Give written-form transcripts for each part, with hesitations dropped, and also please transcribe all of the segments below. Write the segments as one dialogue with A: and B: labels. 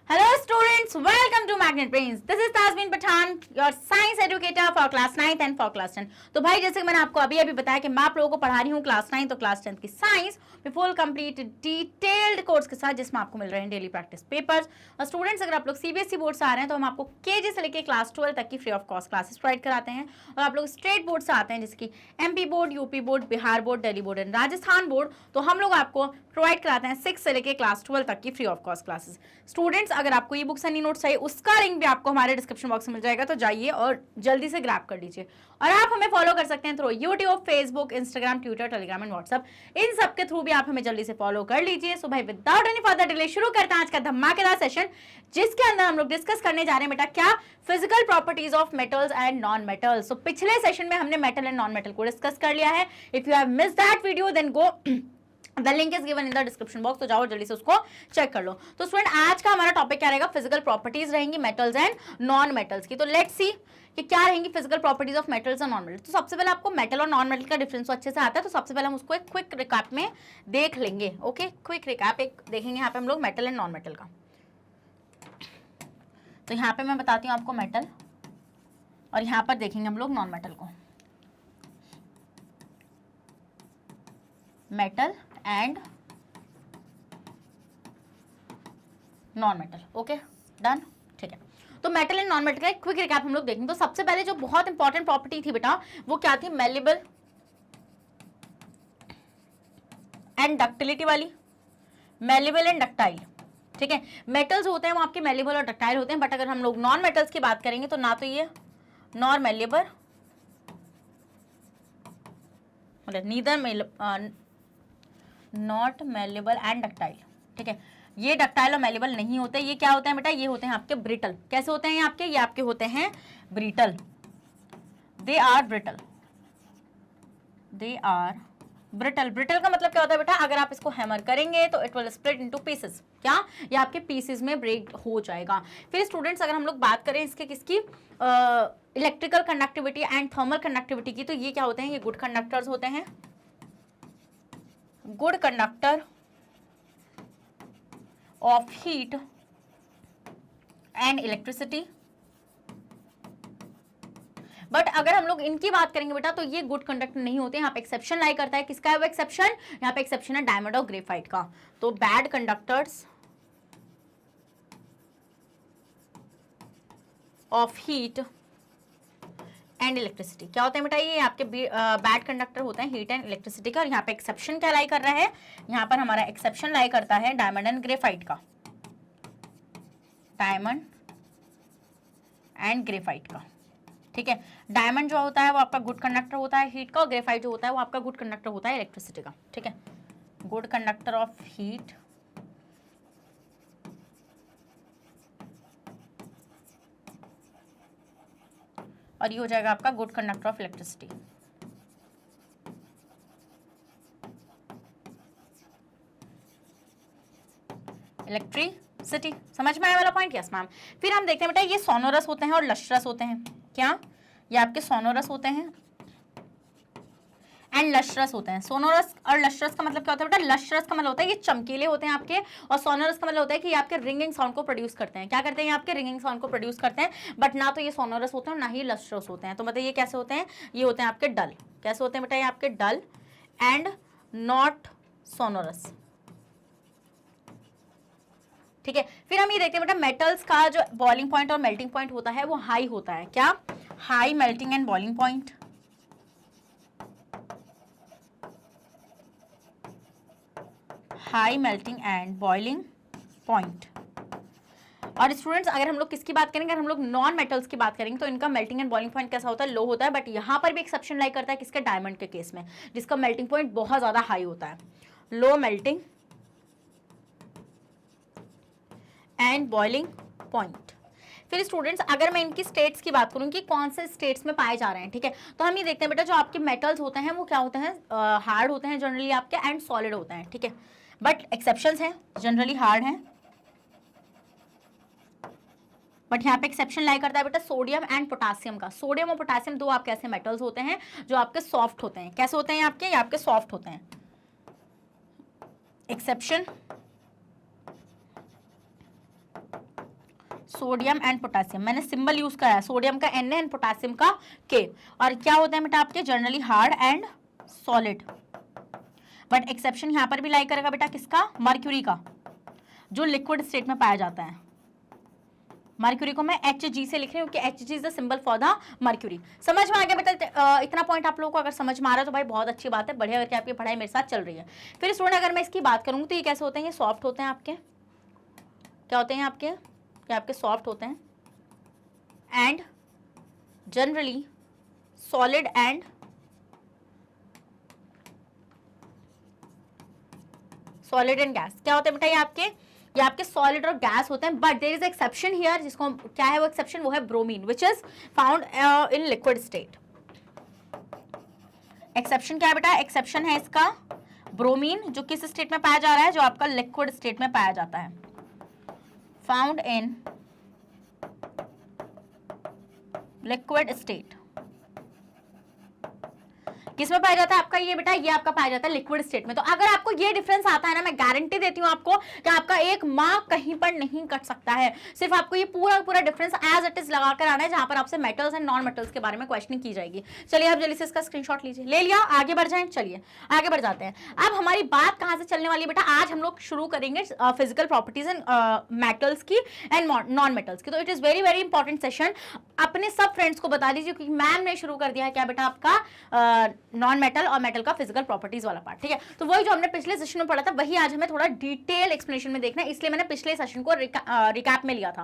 A: Hello students, welcome to Magnet Brains. This is Tasmin Pathan, your science educator for class 9th and for class 10. तो भाई जैसे कि मैंने आपको अभी बताया कि मैं आप लोगों को पढ़ा रही हूँ क्लास 9 तो क्लास 10 की science full complete detailed course के साथ, जिसमें आपको मिल रहे हैं डेली प्रैक्टिस पेपर्स। और स्टूडेंट्स अगर आप लोग सीबीएसई बोर्ड से आ रहे हैं तो हम आपको केजी से लेकर क्लास 12 तक की free of cost classes provide कराते हैं। और आप लोग स्टेट बोर्ड से आते हैं जिसकी MP board, UP board, Bihar board, Delhi board and Rajasthan board, तो हम लोग आपको प्रोवाइड कराते हैं 6 से लेकर क्लास 12 तक की free of cost classes. Students अगर आपको ये बुक्स एंड नोट्स चाहिए उसका लिंक भी आपको हमारे डिस्क्रिप्शन बॉक्स में मिल जाएगा, तो जाइए और जल्दी से ग्रैब कर लीजिए। और आप हमें फॉलो कर सकते हैं through YouTube, Facebook, Instagram, Twitter, Telegram and WhatsApp. इन सब के थ्रू भी आप हमें जल्दी से फॉलो कर लीजिए। सो भाई विदाउट एनी फर्दर डिले शुरू करते हैं आज का धमाकेदार सेशन, जिसके अंदर हम लोग डिस्कस करने जा रहे हैं बेटा क्या, physical properties of metals and non metals. So पिछले सेशन में हमने मेटल एंड नॉन मेटल को डिस्कस कर लिया है। If you have missed that video then go, the link is given in the description box, तो जाओ जल्दी से उसको चेक कर लो। तो स्टूडेंट आज का हमारा टॉपिक क्या रहेगा, फिजिकल प्रॉपर्टीज रहेंगी मेटल्स एंड नॉन मेटल्स की। तो लेट्स सी कि क्या रहेंगी physical properties of metals and non metals. तो सबसे पहले आपको मेटल और नॉन मेटल का डिफरेंस तो अच्छे से आता है, तो सबसे पहले हम उसको एक क्विक रिकैप में देख लेंगे। ओके, क्विक रिकैप एक देखेंगे यहाँ पे हम लोग मेटल एंड नॉन मेटल का। तो यहाँ पे मैं बताती हूँ आपको मेटल, और यहाँ पर देखेंगे हम लोग नॉन मेटल को। Metal and non metal, okay done, ठीक है। तो मेटल एंड नॉन मेटल का एक क्विक रिकैप हम लोग देखेंगे। तो सबसे पहले जो बहुत इंपॉर्टेंट प्रॉपर्टी थी बेटा वो क्या थी, मेलेबल एंड डक्टिलिटी वाली, मेलेबल एंड डक्टाइल। ठीक है, मेटल्स होते हैं वो आपके मेलेबल और डक्टाइल होते हैं, बट अगर हम लोग नॉन मेटल्स की बात करेंगे तो ना तो ये नॉर मेलेबल, मतलब neither not malleable and ductile. ठीक है, ये डक्टाइल और मेलेबल नहीं होते। ये क्या होते हैं बेटा, ये होते हैं आपके ब्रिटल। कैसे होते हैं ये आपके होते हैं brittle. They are brittle, they are brittle. Brittle का मतलब क्या होता है बेटा, अगर आप इसको हैमर करेंगे तो it will split into pieces. क्या, ये आपके पीसेस में ब्रेक हो जाएगा। फिर स्टूडेंट्स अगर हम लोग बात करें इसके किसकी, electrical conductivity and thermal conductivity की, तो ये क्या होते हैं, ये गुड कंडक्टर्स होते हैं, good conductor of heat and electricity. But अगर हम लोग इनकी बात करेंगे बेटा तो ये गुड कंडक्टर नहीं होते। यहाँ पे एक्सेप्शन लाई करता है, किसका है वो एक्सेप्शन, यहाँ पे एक्सेप्शन है डायमंड और ग्रेफाइट का। तो bad conductors of heat and electricity क्या होते हैं बेटा, ये आपके बैड कंडक्टर होते हैं हीट एंड इलेक्ट्रिसिटी का। और यहाँ पे एक्सेप्शन क्या लाई कर रहा है, यहाँ पर हमारा एक्सेप्शन लाई करता है डायमंड एंड ग्रेफाइट का, डायमंड एंड ग्रेफाइट का। ठीक है, डायमंड जो होता है वो आपका गुड कंडक्टर होता है हीट का, और ग्रेफाइट जो होता है वो आपका गुड कंडक्टर होता है इलेक्ट्रिसिटी का। ठीक है, गुड कंडक्टर ऑफ हीट और ये हो जाएगा आपका good conductor of electricity. Electricity समझ में आया वाला पॉइंट, यस मैम। फिर हम देखते हैं बेटा ये सोनोरस होते हैं और लश्रस होते हैं। क्या, ये आपके सोनोरस होते हैं एंड लश्रस होते हैं। सोनोरस और लश्रस का मतलब क्या होता है बेटा, लश्रस का मतलब होता है ये चमकीले होते हैं आपके, और सोनोरस का मतलब होता है कि ये आपके रिंगिंग साउंड को प्रोड्यूस करते हैं। क्या करते हैं, ये आपके रिंगिंग साउंड को प्रोड्यूस करते हैं, बट ना तो ये सोनोरस होते हैं ना ही लश्रस होते हैं। तो मतलब ये कैसे होते हैं, ये होते हैं आपके डल। कैसे होते हैं बेटा, ये आपके डल एंड नॉट सोनोरस। ठीक है, फिर हम ये देखते हैं बेटा मेटल्स का जो बॉइलिंग पॉइंट और मेल्टिंग पॉइंट होता है वो हाई होता है। क्या, high melting and boiling point. High melting and boiling point. और स्टूडेंट्स अगर हम लोग किसकी बात करेंगे, अगर हम लोग नॉन मेटल्स की बात करेंगे तो इनका मेल्टिंग एंड बॉइलिंग पॉइंट कैसा होता है, लो होता है। बट यहाँ पर भी एक्सेप्शन लाई करता है किसके, डायमंड के केस में, जिसका मेल्टिंग पॉइंट बहुत ज्यादा हाई होता है। Low melting and boiling point. फिर स्टूडेंट्स अगर मैं इनकी स्टेट्स की बात करूं कि कौन से स्टेट्स में पाए जा रहे हैं, ठीक है, तो हम ये देखते हैं बेटा जो आपके मेटल्स होते हैं वो क्या होते हैं, हार्ड होते हैं जनरली आपके, एंड सॉलिड होते हैं। ठीक है, बट एक्सेप्शंस हैं, जनरली हार्ड हैं, बट यहाँ पे एक्सेप्शन लाई करता है बेटा सोडियम एंड पोटासियम का। सोडियम और पोटासियम दो आपके ऐसे मेटल्स होते हैं जो आपके सॉफ्ट होते हैं। कैसे होते हैं आपके, ये आपके सॉफ्ट होते हैं। एक्सेप्शन सोडियम एंड पोटेशियम, मैंने सिंबल यूज करा है, सोडियम का Na एंड पोटेशियम का K, और क्या होते हैं बेटा आपके generally hard and solid. But exception यहाँ पर भी लाई करेगा बेटा किसका, मर्क्यूरी का, जो लिक्विड स्टेट में पाया जाता है। मर्क्यूरी को मैं Hg से लिख रही हूँ क्योंकि Hg is the symbol for the mercury. समझ में आ गया बेटा इतना पॉइंट आप लोगों को? अगर समझ में आ रहा है तो भाई बहुत अच्छी बात है, बढ़िया करके आपकी पढ़ाई मेरे साथ चल रही है। फिर स्टूडेंट अगर मैं इसकी बात करूँ तो ये कैसे होते हैं, ये सॉफ्ट होते हैं आपके, क्या होते हैं आपके, क्या आपके सॉफ्ट होते हैं and generally solid and gas. क्या होते हैं बेटा ये आपके सॉलिड और गैस होते हैं, but there is exception here, जिसको क्या है वो एक्सेप्शन, वो है bromine which is found in liquid state. Exception क्या है बेटा, एक्सेप्शन है इसका ब्रोमीन, जो किस स्टेट में पाया जा रहा है, जो आपका लिक्विड स्टेट में पाया जाता है, फाउंड इन लिक्विड स्टेट। किसमें पाया जाता है आपका ये बेटा, ये आपका पाया जाता है लिक्विड स्टेट में। तो अगर आपको ये डिफरेंस आता है ना, मैं गारंटी देती हूँ आपको कि आपका एक मार्क कहीं पर नहीं कट सकता है। सिर्फ आपको ये पूरा डिफरेंस एज इट इज लगाकर आना है, जहां पर आपसे मेटल्स एंड नॉन मेटल्स के बारे में क्वेश्चनिंग की जाएगी। चलिए आप जल्दी से इसका स्क्रीनशॉट लीजिए, ले लिया, आगे बढ़ जाए। चलिए आगे बढ़ जाते हैं। अब हमारी बात कहां से चलने वाली है बेटा, आज हम लोग शुरू करेंगे फिजिकल प्रॉपर्टीज एंड मेटल्स की एंड नॉन मेटल्स की। तो it is very very important session. अपने सब फ्रेंड्स को बता दीजिए क्योंकि मैम ने शुरू कर दिया है क्या बेटा आपका नॉन मेटल और मेटल का फिजिकल प्रॉपर्टीज वाला पार्ट। ठीक है, तो वही जो हमने पिछले सेशन में पढ़ा था वही आज हमें थोड़ा डिटेल एक्सप्लेनेशन में देखना है, इसलिए मैंने पिछले सेशन को रिकैप में लिया था।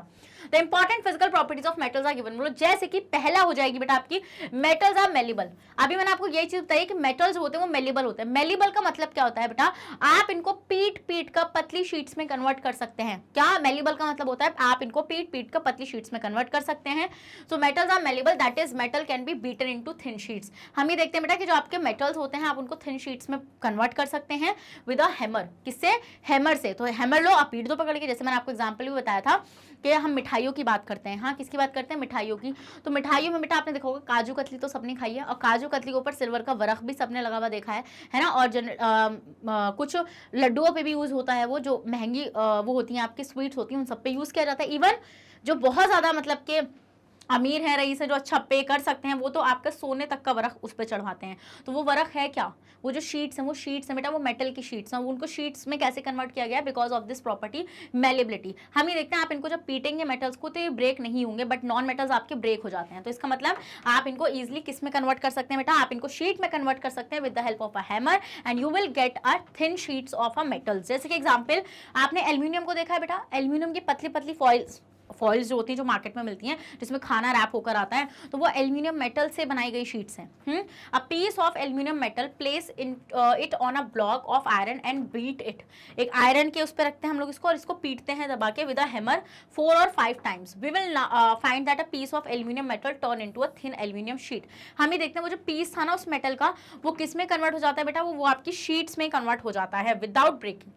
A: The important physical properties of metals are given. बोलो जैसे कि पहला हो जाएगी बेटा आपकी मेटल्स आर मेलेबल। अभी मैंने आपको यही चीज बताई कि मेटल्स होते हैं वो मेलेबल होते हैं। मेलेबल का मतलब क्या होता है बेटा, आप इनको पीट कर पतली शीट्स में कन्वर्ट कर सकते हैं। क्या मेलेबल का मतलब होता है, आप इनको पीट कर पतली शीट्स में कन्वर्ट कर सकते हैं। So metals are malleable, that is metal can be beaten into thin sheets. हम ये देखते हैं बेटा कि जो आपके मेटल्स होते हैं आप उनको थिन शीट्स में कन्वर्ट कर सकते हैं विद अ हैमर। किससे, हैमर से। तो हैमर लो, आप पीट दो पकड़ के, जैसे मैंने आपको एग्जांपल भी बताया था कि हम मिठाइयों की बात करते हैं। हाँ, किसकी बात करते हैं, मिठाइयों की। तो मिठाइयों में बेटा आपने देखा होगा काजू कतली तो सबने खाई है, और काजू कतली के ऊपर सिल्वर का वर्क भी सबने लगा हुआ देखा है ना। और कुछ लड्डुओं पे भी यूज होता है, वो जो महंगी वो होती हैं आपकी स्वीट्स होती हैं उन सब पे यूज किया जाता है। इवन जो बहुत ज्यादा मतलब के अमीर है, रईस है, जो अच्छा पे कर सकते हैं, वो तो आपका सोने तक का वर्क उस पर चढ़वाते हैं। तो वो वर्क है क्या, वो जो शीट्स हैं, वो शीट्स हैं बेटा, वो मेटल की शीट्स हैं। उनको शीट्स में कैसे कन्वर्ट किया गया, because of this property malleability. हम ये देखते हैं आप इनको जब पीटेंगे मेटल्स को तो ये ब्रेक नहीं होंगे, बट नॉन मेटल्स आपके ब्रेक हो जाते हैं। तो इसका मतलब आप इनको ईजिली किस में कन्वर्ट कर सकते हैं बेटा, आप इनको शीट में कन्वर्ट कर सकते हैं with the help of a hammer and you will get a thin sheets of a metals. जैसे कि एग्जाम्पल आपने एल्यूमिनियम को देखा है बेटा, एल्यूमिनियम की पतली पतली फॉइल्स जो होती हैं, जो मार्केट में मिलती हैं, जिसमें खाना रैप होकर आता है, तो वो एल्यूमिनियम मेटल से बनाई गई शीट्स हैं। A piece of aluminium metal place in it on a block of iron and beat it. एक आयरन के उस पर रखते हैं हम लोग इसको, और इसको पीटते हैं दबा के with a hammer 4 or 5 times. We will find that a piece of aluminium metal turn into a thin aluminium sheet. हम ये देखते हैं वो जो पीस था ना उस मेटल का, वो किस में कन्वर्ट हो जाता है बेटा, वो आपकी शीट्स में कन्वर्ट हो जाता है विदाउट ब्रेकिंग,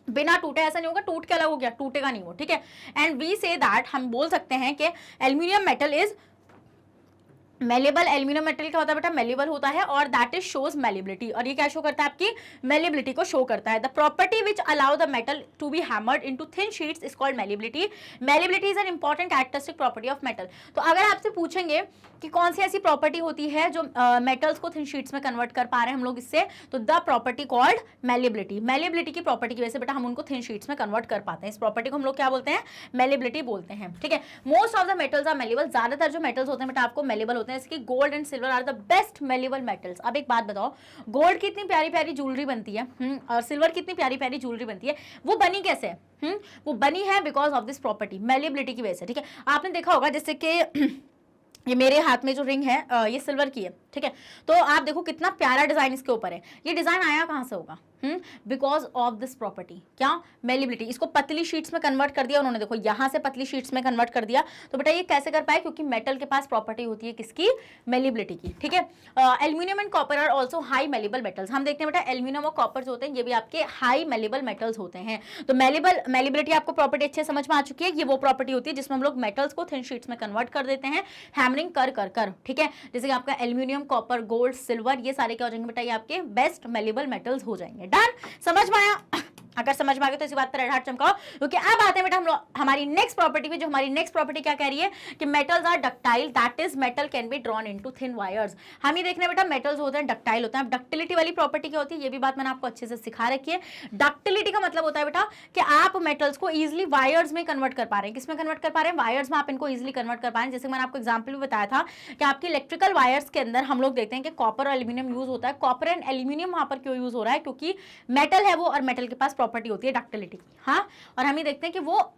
A: बिना टूटे। ऐसा नहीं होगा टूट के अलग हो गया, टूटेगा नहीं वो। ठीक है, एंड वी से दैट, हम बोल सकते हैं कि aluminium metal is malleable. Aluminium metal क्या होता है बेटा, मेलेबल होता है, और दैट इज शोज मेलेबिलिटी। और ये क्या शो करता है, आपकी मेलेबिलिटी को शो करता है। The property which allow the metal to be hammered into thin sheets is called malleability. Malleability is an important characteristic property of metal. तो अगर आपसे पूछेंगे कि कौन सी ऐसी प्रॉपर्टी होती है जो मेटल्स को थिन शीट्स में कन्वर्ट कर पा रहे हैं हम लोग इससे, तो the property called malleability. Malleability की प्रॉपर्टी की वजह से बेटा हम उनको थिन शीट्स में कन्वर्ट कर पाते हैं। इस प्रॉपर्टी को हम लोग क्या बोलते हैं, मेलेबिलिटी बोलते हैं। ठीक है, most of the metals are malleable. ज्यादातर जो मेटल्स होते हैं बेटा आपको मेलेबल होते हैं, जैसे कि gold and silver are the best malleable metals. अब एक बात बताओ, गोल्ड की इतनी प्यारी प्यारी ज्वेलरी बनती है और सिल्वर की इतनी प्यारी प्यारी ज्वेलरी बनती है, वो बनी कैसे है? वो बनी है because of this property, malleability की वजह से। ठीक है, आपने देखा होगा जैसे कि ये मेरे हाथ में जो रिंग है ये सिल्वर की है। ठीक है, तो आप देखो कितना प्यारा डिजाइन इसके ऊपर है। ये डिजाइन आया कहाँ से होगा, बिकॉज ऑफ दिस प्रॉपर्टी, क्या, मेलेबिलिटी। इसको पतली शीट्स में कन्वर्ट कर दिया उन्होंने, देखो यहां से पतली शीट्स में कन्वर्ट कर दिया। तो बेटा ये कैसे कर पाए, क्योंकि मेटल के पास प्रॉपर्टी होती है किसकी, मेलेबिलिटी की। ठीक है, aluminium and copper are also high malleable metals. हम देखते हैं बेटा एल्यूमिनियम और कॉपर जो होते हैं ये भी आपके हाई मेलेबल मेटल्स होते हैं। तो मेलेबिलिटी आपको प्रॉपर्टी अच्छे समझ में आ चुकी है। ये वो प्रॉपर्टी होती है जिसमें हम लोग मेटल्स को थिन शीट्स में कन्वर्ट कर देते हैं हैमरिंग कर कर कर। ठीक है, जैसे कि आपका एल्यूमिनियम, कॉपर, गोल्ड, सिल्वर, ये सारे क्या हो जाएंगे बेटा, ये आपके बेस्ट मेलेबल मेटल्स हो जाएंगे। डन, समझ में आया? अगर समझ में आ गया तो इसी बात पर रेड हार्ट चमकाओ, क्योंकि अब आते हैं बेटा हम लोग हमारी नेक्स्ट प्रॉपर्टी पे, जो हमारी नेक्स्ट प्रॉपर्टी क्या कह रही है कि metals are ductile, that is metal can be drawn into thin wires. हम ये देखने बेटा मेटल्स होते हैं डक्टाइल होते हैं। अब डक्टिलिटी वाली प्रॉपर्टी क्या होती है, ये भी बात मैंने आपको अच्छे से सिखा रखी है। डक्टिलिटी का मतलब होता है बेटा कि आप मेटल्स को इजिली वायर्स में कन्वर्ट कर पा रहे हैं। किसमें कन्वर्ट कर पा रहे हैं, वायर्स में आप इनको इजिली कन्वर्ट कर पा रहे हैं। जैसे मैंने आपको एग्जाम्पल भी बताया था कि आपकी इलेक्ट्रिकल वायर्स के अंदर हम लोग देखते हैं कि कॉपर और एल्यूमिनियम यूज होता है। कॉपर एंड एल्यूमिनियम वहां पर क्यों यूज हो रहा है, क्योंकि मेटल है वो और मेटल के पास प्रॉपर्टी होती है डक्टिलिटी। हाँ, और हम ये देखते हैं कि वो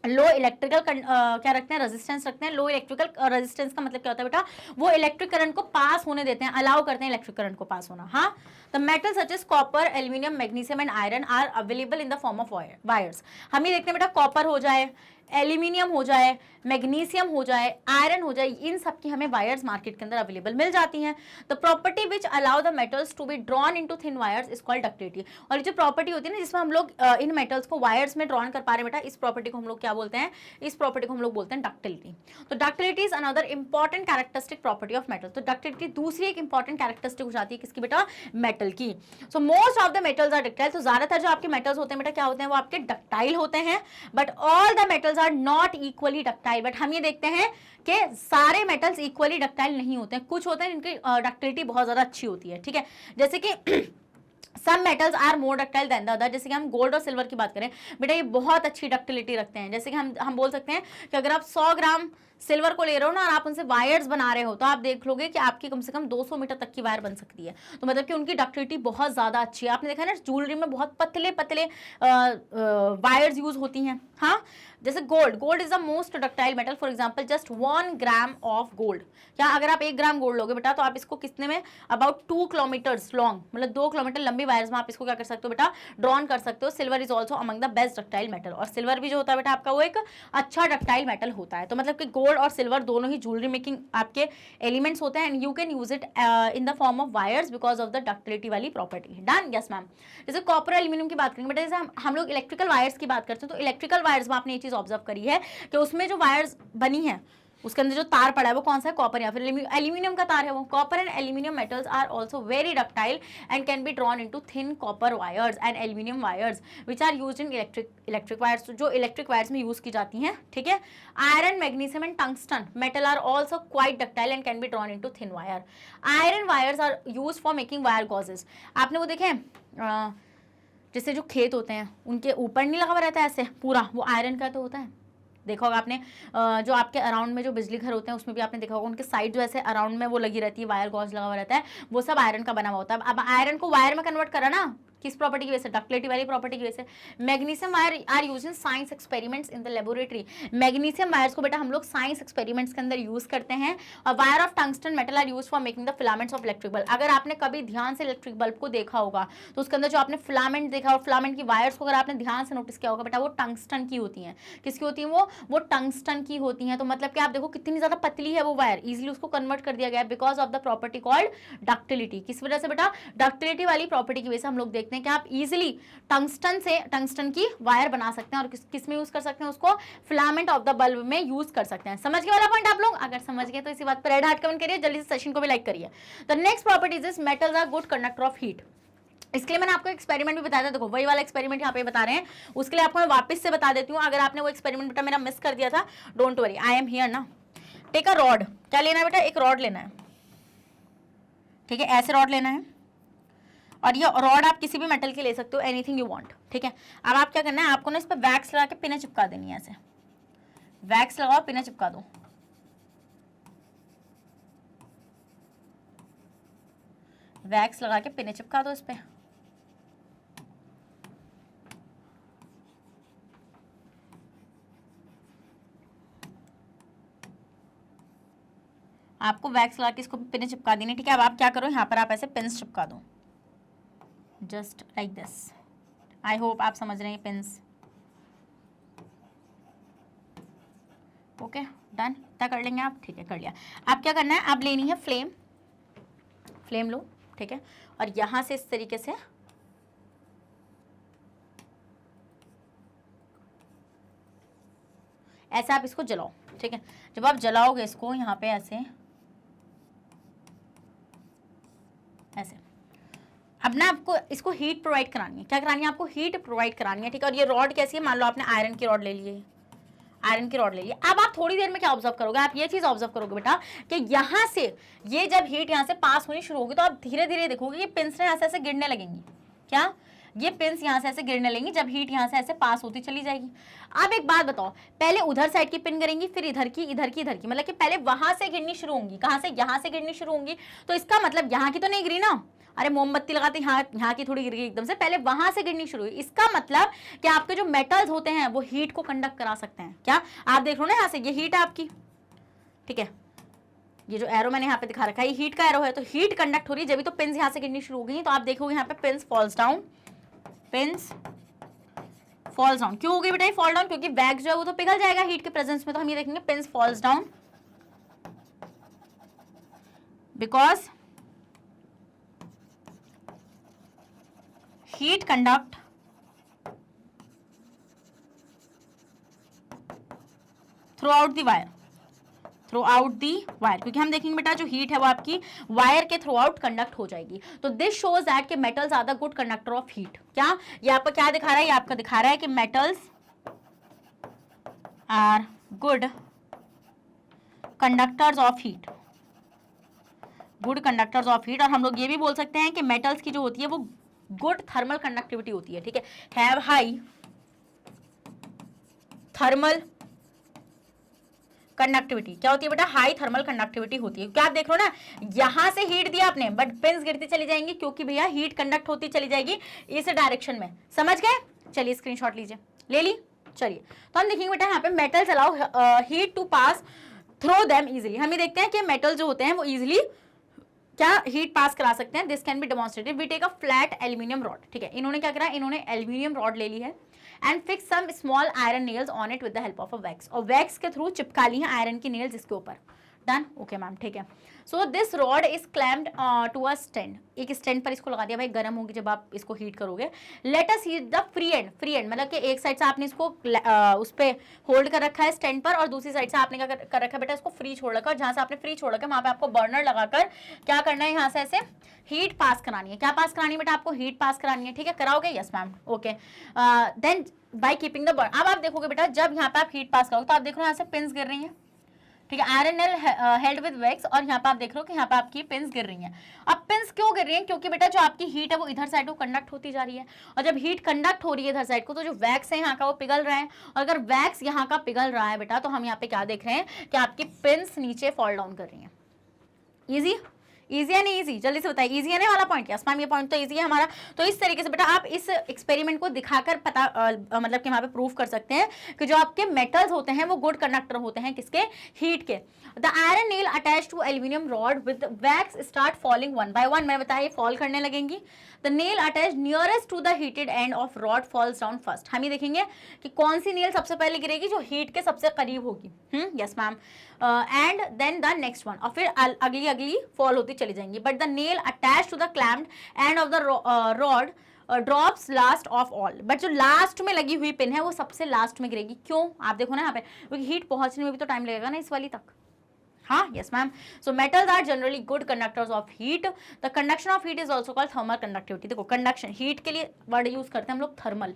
A: लो इलेक्ट्रिकल क्या रखते हैं, रेजिस्टेंस रखते हैं। लो इलेक्ट्रिकल रेजिस्टेंस का मतलब क्या होता है बेटा, वो इलेक्ट्रिक करंट को पास होने देते हैं, अलाउ करते हैं इलेक्ट्रिक करंट को पास होना। हाँ, the metal such as copper, aluminium, magnesium and iron are available in the form of wires. हम ये देखते हैं बेटा कॉपर हो जाए, एल्यूमिनियम हो जाए, मैग्नीशियम हो जाए, आयरन हो जाए, इन सब की हमें वायर्स मार्केट के अंदर अवेलेबल मिल जाती हैं। The property which allow the metals to be drawn into thin wires is called ductility. और जो प्रॉपर्टी होती है ना जिसमें हम लोग इन मेटल्स को वायर्स में ड्रॉन कर पा रहे हैं बेटा, इस प्रॉपर्टी को हम लोग क्या बोलते हैं, इस प्रॉपर्टी को हम लोग बोलते हैं डक्टिलिटी। तो ductility is another important characteristic property of metal. तो डक्टिलिटी दूसरी एक इंपॉर्टेंट कैरेक्टरिस्टिक हो जाती है किसकी बेटा, मेटल की। So most of the metals are ductile. तो ज्यादातर जो आपके मेटल्स होते हैं बेटा क्या होते हैं, वो आपके डक्टाइल होते हैं। But all the metals are not equally ductile. But हम ये देखते हैं कि सारे मेटल्स इक्वली डक्टाइल नहीं होते हैं। कुछ होते हैं जिनकी डक्टिलिटी बहुत ज्यादा अच्छी होती है, ठीक है। जैसे कि some metals are more ductile than the other. जैसे कि हम गोल्ड और सिल्वर की बात करें बेटा, ये बहुत अच्छी डक्टिलिटी रखते हैं। जैसे कि हम बोल सकते हैं कि अगर आप 100 ग्राम सिल्वर को ले रहे हो ना और आप उनसे वायर्स बना रहे हो, तो आप देख लोगे कि आपकी कम से कम 200 मीटर तक की वायर बन सकती है। तो मतलब कि उनकी डक्टिलिटी बहुत ज्यादा अच्छी है। आपने देखा ना ज्वेलरी में बहुत पतले पतले वायर्स यूज होती हैं। हाँ, जैसे gold is the most ductile metal. For example just 1 gram of gold, क्या अगर आप 1 ग्राम गोल्ड लोगे बेटा, तो आप इसको कितने में, अबाउट 2 किलोमीटर्स लॉन्ग, मतलब 2 किलोमीटर लंबी वायर्स में आप इसको क्या कर सकते हो बेटा, ड्रॉन कर सकते हो। Silver is also among the best ductile metal. और सिल्वर भी जो होता है बेटा आपका वो एक अच्छा डक्टाइल मेटल होता है। तो मतलब कि गोल्ड और सिल्वर दोनों ही ज्वेलरी मेकिंग आपके एलिमेंट्स होते हैं and you can use it in the form of wires because of the ductility वाली प्रॉपर्टी। Done, yes ma'am. जैसे कॉपर एल्यूमिनियम की बात करेंगे बेटा, जैसे हम लोग इलेक्ट्रिकल वायर्स की बात करते हैं, तो इलेक्ट्रिकल वायर्स में आपने ये चीज ऑब्जर्व करी है कि उसमें जो वायर्स बनी है उसके अंदर जो तार पड़ा है वो कौन सा है, कॉपर या फिर एल्यूमिनियम का तार है वो। Copper and aluminium metals are also very ductile and can be drawn into thin copper wires and aluminium wires which are used in electric wires, जो इलेक्ट्रिक वायर्स में यूज की जाती हैं, ठीक है। Iron, magnesium and tungsten metal are also quite ductile and can be drawn into thin wire. Iron wires are used for making wire gauges. आपने वो देखे जैसे जो खेत होते हैं उनके ऊपर नहीं लगा हुआ रहता है ऐसे पूरा, वो आयरन का तो होता है। देखा होगा आपने, जो आपके अराउंड में जो बिजली घर होते हैं उसमें भी आपने देखा होगा उनके साइड जो ऐसे अराउंड में वो लगी रहती है, वायर गॉज लगा हुआ रहता है, वो सब आयरन का बना हुआ होता है। अब आयरन को वायर में कन्वर्ट करा ना, किस प्रॉपर्टी की वजह से, डक्टिलिटी वाली प्रॉपर्टी की वजह से। Magnesium wire are use in science experiments in the laboratory. Magnesium wires को बेटा हम लोग साइंस एक्सपेरिमेंट्स के अंदर यूज करते हैं। और wire of tungsten metal are use for making the filaments of electric bulb. अगर आपने कभी ध्यान से इलेक्ट्रिक बल्ब को देखा होगा तो उसके अंदर जो आपने फिलामेंट देखा और फिलामेंट की वायर्स को अगर आपने ध्यान से नोटिस किया होगा बेटा, वो टंगस्टन की होती हैं। किसकी होती है वो टंगस्टन की होती हैं। तो मतलब कि आप देखो कितनी ज्यादा पतली है वो वायर, इजिली उसको कन्वर्ट कर दिया गया है because of the property called ductility. किस वजह से बेटा, डक्टिलिटी वाली प्रॉपर्टी की वजह से हम लोग देखते हैं कि आप इजिली टंगस्टन की वायर बना सकते हैं और किस में यूज कर सकते हैं, उसको फिलामेंट ऑफ द बल्ब में यूज कर सकते हैं। समझ गए वाला पॉइंट आप लोग? अगर समझ गए तो इसी बात पर रेड हार्ट कमेंट करिए, जल्दी से सेशन को भी लाइक करिए। The next property is metals are good conductor of heat. इसके लिए मैंने आपको एक्सपेरिमेंट भी बताया था, देखो वही वाला एक्सपेरिमेंट यहाँ पे बता रहे हैं, उसके लिए आपको मैं वापस से बता देती हूँ। अगर आपने वो एक्सपेरिमेंट बेटा मेरा मिस कर दिया था, don't worry, I am here ना। टेक अ रॉड, क्या लेना है बेटा, एक रॉड लेना है, ठीक है, ऐसे रॉड लेना है। और ये रॉड आप किसी भी मेटल की ले सकते हो, एनीथिंग यू वांट, ठीक है। अब आप क्या करना है, आपको ना इस पर वैक्स लगा के पिने चिपका देनी है, ऐसे वैक्स लगाओ, पिने चिपका दो। वैक्स लगा के पिने चिपका दो इस पे। आपको वैक्स लगा के इसको पिने चिपका देनी, ठीक है। अब आप क्या करो, यहाँ पर आप ऐसे पिन्स चिपका दो, just like this. I hope आप समझ रहे हैं पिन्स, ओके डन, क्या कर लेंगे आप, ठीक है कर लिया। आप क्या करना है, आप लेनी है फ्लेम लो, ठीक है, और यहां से इस तरीके से ऐसे आप इसको जलाओ, ठीक है। जब आप जलाओगे इसको यहाँ पे ऐसे अब ना आपको इसको हीट प्रोवाइड करानी है, क्या करानी है आपको, हीट प्रोवाइड करानी है, ठीक है। और ये रॉड कैसी है, मान लो आपने आयरन की रॉड ले ली है, आयरन की रॉड ले लिया। अब आप थोड़ी देर में क्या ऑब्जर्व करोगे, आप ये चीज ऑब्जर्व करोगे बेटा कि यहाँ से ये जब हीट यहाँ से पास होनी शुरू होगी तो आप धीरे धीरे देखोगे ये पिंस ऐसे ऐसे गिरने लगेंगी, क्या, ये पिंस यहाँ से ऐसे गिरने लगेंगी जब हीट यहाँ से ऐसे पास होती चली जाएगी। अब एक बात बताओ, पहले उधर साइड की पिन गिरेंगी, फिर इधर की, इधर की, इधर की, मतलब कि पहले वहां से गिरनी शुरू होंगी, कहाँ से, यहाँ से गिरनी शुरू होंगी। तो इसका मतलब यहाँ की तो नहीं गिरी ना, अरे मोमबत्ती लगाते यहाँ की थोड़ी गिर गई एकदम से, पहले वहां से गिरनी शुरू हुई। इसका मतलब कि आपके जो मेटल्स होते हैं वो हीट को कंडक्ट करा सकते हैं, क्या, आप देख लो ना यहाँ से, ये हीट है आपकी, ठीक है, ये जो एरो मैंने यहाँ पे दिखा रखा है ये हीट का एरो है, तो हीट कंडक्ट हो रही है, जब भी तो पिंस यहाँ से गिरनी शुरू हो गई। तो आप देखोगे यहाँ पे pins falls down, pins falls down. क्यों हो गई बेटा ये फॉल डाउन, क्योंकि वैक्स जो है वो तो पिघल जाएगा हीट के प्रेजेंस में। तो हम ये देखेंगे pins falls down because heat conduct throughout the wire, क्योंकि हम देखेंगे बेटा जो हीट है वो आपकी वायर के थ्रू आउट कंडक्ट हो जाएगी। तो दिस शोज दैट कि metals are the good conductor of heat. क्या ये आपका क्या दिखा रहा है, ये आपका दिखा रहा है कि metals are good conductors of heat, good conductors of heat. और हम लोग ये भी बोल सकते हैं कि मेटल्स की जो होती है वो गुड थर्मल कंडक्टिविटी होती है, ठीक है, हैव हाई थर्मल कंडक्टिविटी। क्या होती है बेटा, हाई थर्मल कंडक्टिविटी होती है। क्या आप देख रहे हो ना, यहां से हीट दिया आपने बट पिंस गिरती चली जाएंगी, क्योंकि भैया हीट कंडक्ट होती चली जाएगी इस डायरेक्शन में, समझ गए। चलिए स्क्रीनशॉट लीजिए, ले ली। चलिए तो हम देखेंगे बेटा यहाँ पे metals allow heat to pass through them easily. हम ये देखते हैं कि मेटल जो होते हैं वो इजिली क्या हीट पास करा सकते हैं। This can be demonstrated. We take a flat aluminium rod, ठीक है, इन्होंने क्या करा, इन्होंने एल्यूमिनियम रॉड ले ली है and fix some small iron nails on it with the help of a wax, और वैक्स के थ्रू चिपका ली है आयरन की नेल्स इसके ऊपर। डन, ओके मैम, ठीक है। So this rod is clamped to a stand, एक स्टैंड पर इसको लगा दिया, भाई गर्म होगी जब आप इसको हीट करोगे। Let us heat the free and, free and मतलब कि एक साइड से आपने इसको उस पे होल्ड कर रखा है स्टैंड पर, और दूसरी साइड से आपने क्या कर रखा है बेटा, इसको फ्री छोड़ रखा है। जहां से आपने फ्री छोड़ रखा है वहां पे आपको बर्नर लगाकर क्या करना है, यहाँ से ऐसे हीट पास करानी है। क्या पास करानी है बेटा, आपको हीट पास करानी है, ठीक है, कराओगे, yes ma'am, okay. Then by keeping the burn, अब आप देखोगे बेटा जब यहाँ पे आप हीट पास करोगे तो आप देखो यहाँ से पिंस गिर रही हैं, ठीक है, iron nail held with wax, और यहाँ पे आप देख रहे हो कि यहाँ पे आपकी पिंस गिर रही हैं। अब पिंस क्यों गिर रही हैं, क्योंकि बेटा जो आपकी हीट है वो इधर साइड को कंडक्ट होती जा रही है, और जब हीट कंडक्ट हो रही है इधर साइड को तो जो वैक्स है यहाँ का वो पिघल रहा है, और अगर वैक्स यहाँ का पिघल रहा है बेटा तो हम यहाँ पे क्या देख रहे हैं कि आपकी पिंस नीचे फॉल डाउन कर रही है। इजी, इजी है नहीं इजी, जल्दी से बताइए, इजी है ना वाला पॉइंट, यस मैम ये पॉइंट तो इजी है हमारा। तो इस तरीके से बेटा आप इस एक्सपेरिमेंट को दिखाकर पता मतलब कि वहां पे प्रूफ कर सकते हैं कि जो आपके मेटल्स होते हैं वो गुड कंडक्टर होते हैं, किसके, हीट के। The iron nail attach to aluminium rod with wax start falling one by one, मैंने बताया फॉल करने लगेंगी। The nail attach nearest to the heated end of rod falls down first. हम ये देखेंगे कि कौन सी नेल सबसे पहले गिरेगी, जो हीट के सबसे करीब होगी, yes ma'am, and then the next one, और फिर अगली फॉल होती चली जाएंगी। But the nail attach to the clamped end of the rod drops last of all, but जो लास्ट में लगी हुई पिन है वो सबसे लास्ट में गिरेगी। क्यों, आप देखो ना यहाँ पे, क्योंकि हीट पहुंचने में भी तो टाइम लगेगा ना इस वाली तक। हाँ, yes ma'am. So metals are generally good conductors of heat. The conduction of heat is also called thermal conductivity. देखो कंडक्शन, हीट के लिए वर्ड यूज करते हैं हम लोग थर्मल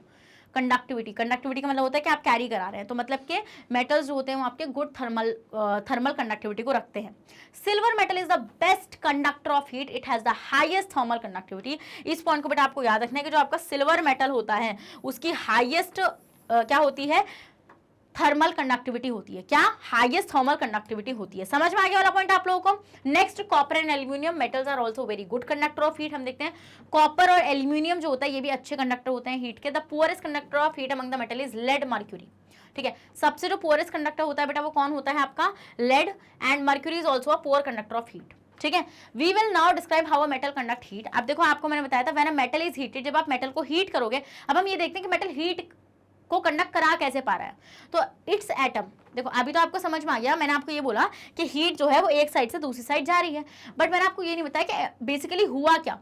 A: कंडक्टिविटी। कंडक्टिविटी का मतलब होता है कि आप कैरी करा रहे हैं, तो मतलब के मेटल्स जो होते हैं वो आपके गुड थर्मल कंडक्टिविटी को रखते हैं। Silver metal is the best conductor of heat, it has the highest thermal conductivity. इस पॉइंट को बेटा आपको याद रखना है कि जो आपका सिल्वर मेटल होता है उसकी हाईएस्ट क्या होती है, थर्मल कंडक्टिविटी होती है। क्या, हाईएस्ट थर्मल कंडक्टिविटी होती है। समझ में आ गया वाला पॉइंट आप लोगों को। Next, copper and aluminium metals are also very good conductor of heat. हम देखते हैं कॉपर और एल्यूमिनियम जो होता है ये भी अच्छे कंडक्टर होते हैं हीट के। The poorest conductor of heat among the metal is lead mercury, ठीक है, सबसे जो पुअरेस्ट कंडक्टर होता है बेटा वो कौन होता है आपका, lead, and mercury is also a poor conductor of heat, ठीक है। We will now describe how a metal conduct heat. अब देखो आपको मैंने बताया था when a metal is heated, जब आप मेटल को हीट करोगे। अब हम ये देखते हैं कि मेटल हीट को कंडक्ट करा कैसे पा रहा है। तो इट्स एटम, देखो अभी तो आपको समझ में आ गया, मैंने आपको ये बोला कि हीट जो है वो एक साइड से दूसरी साइड जा रही है, बट मैंने आपको ये नहीं बताया कि बेसिकली हुआ क्या।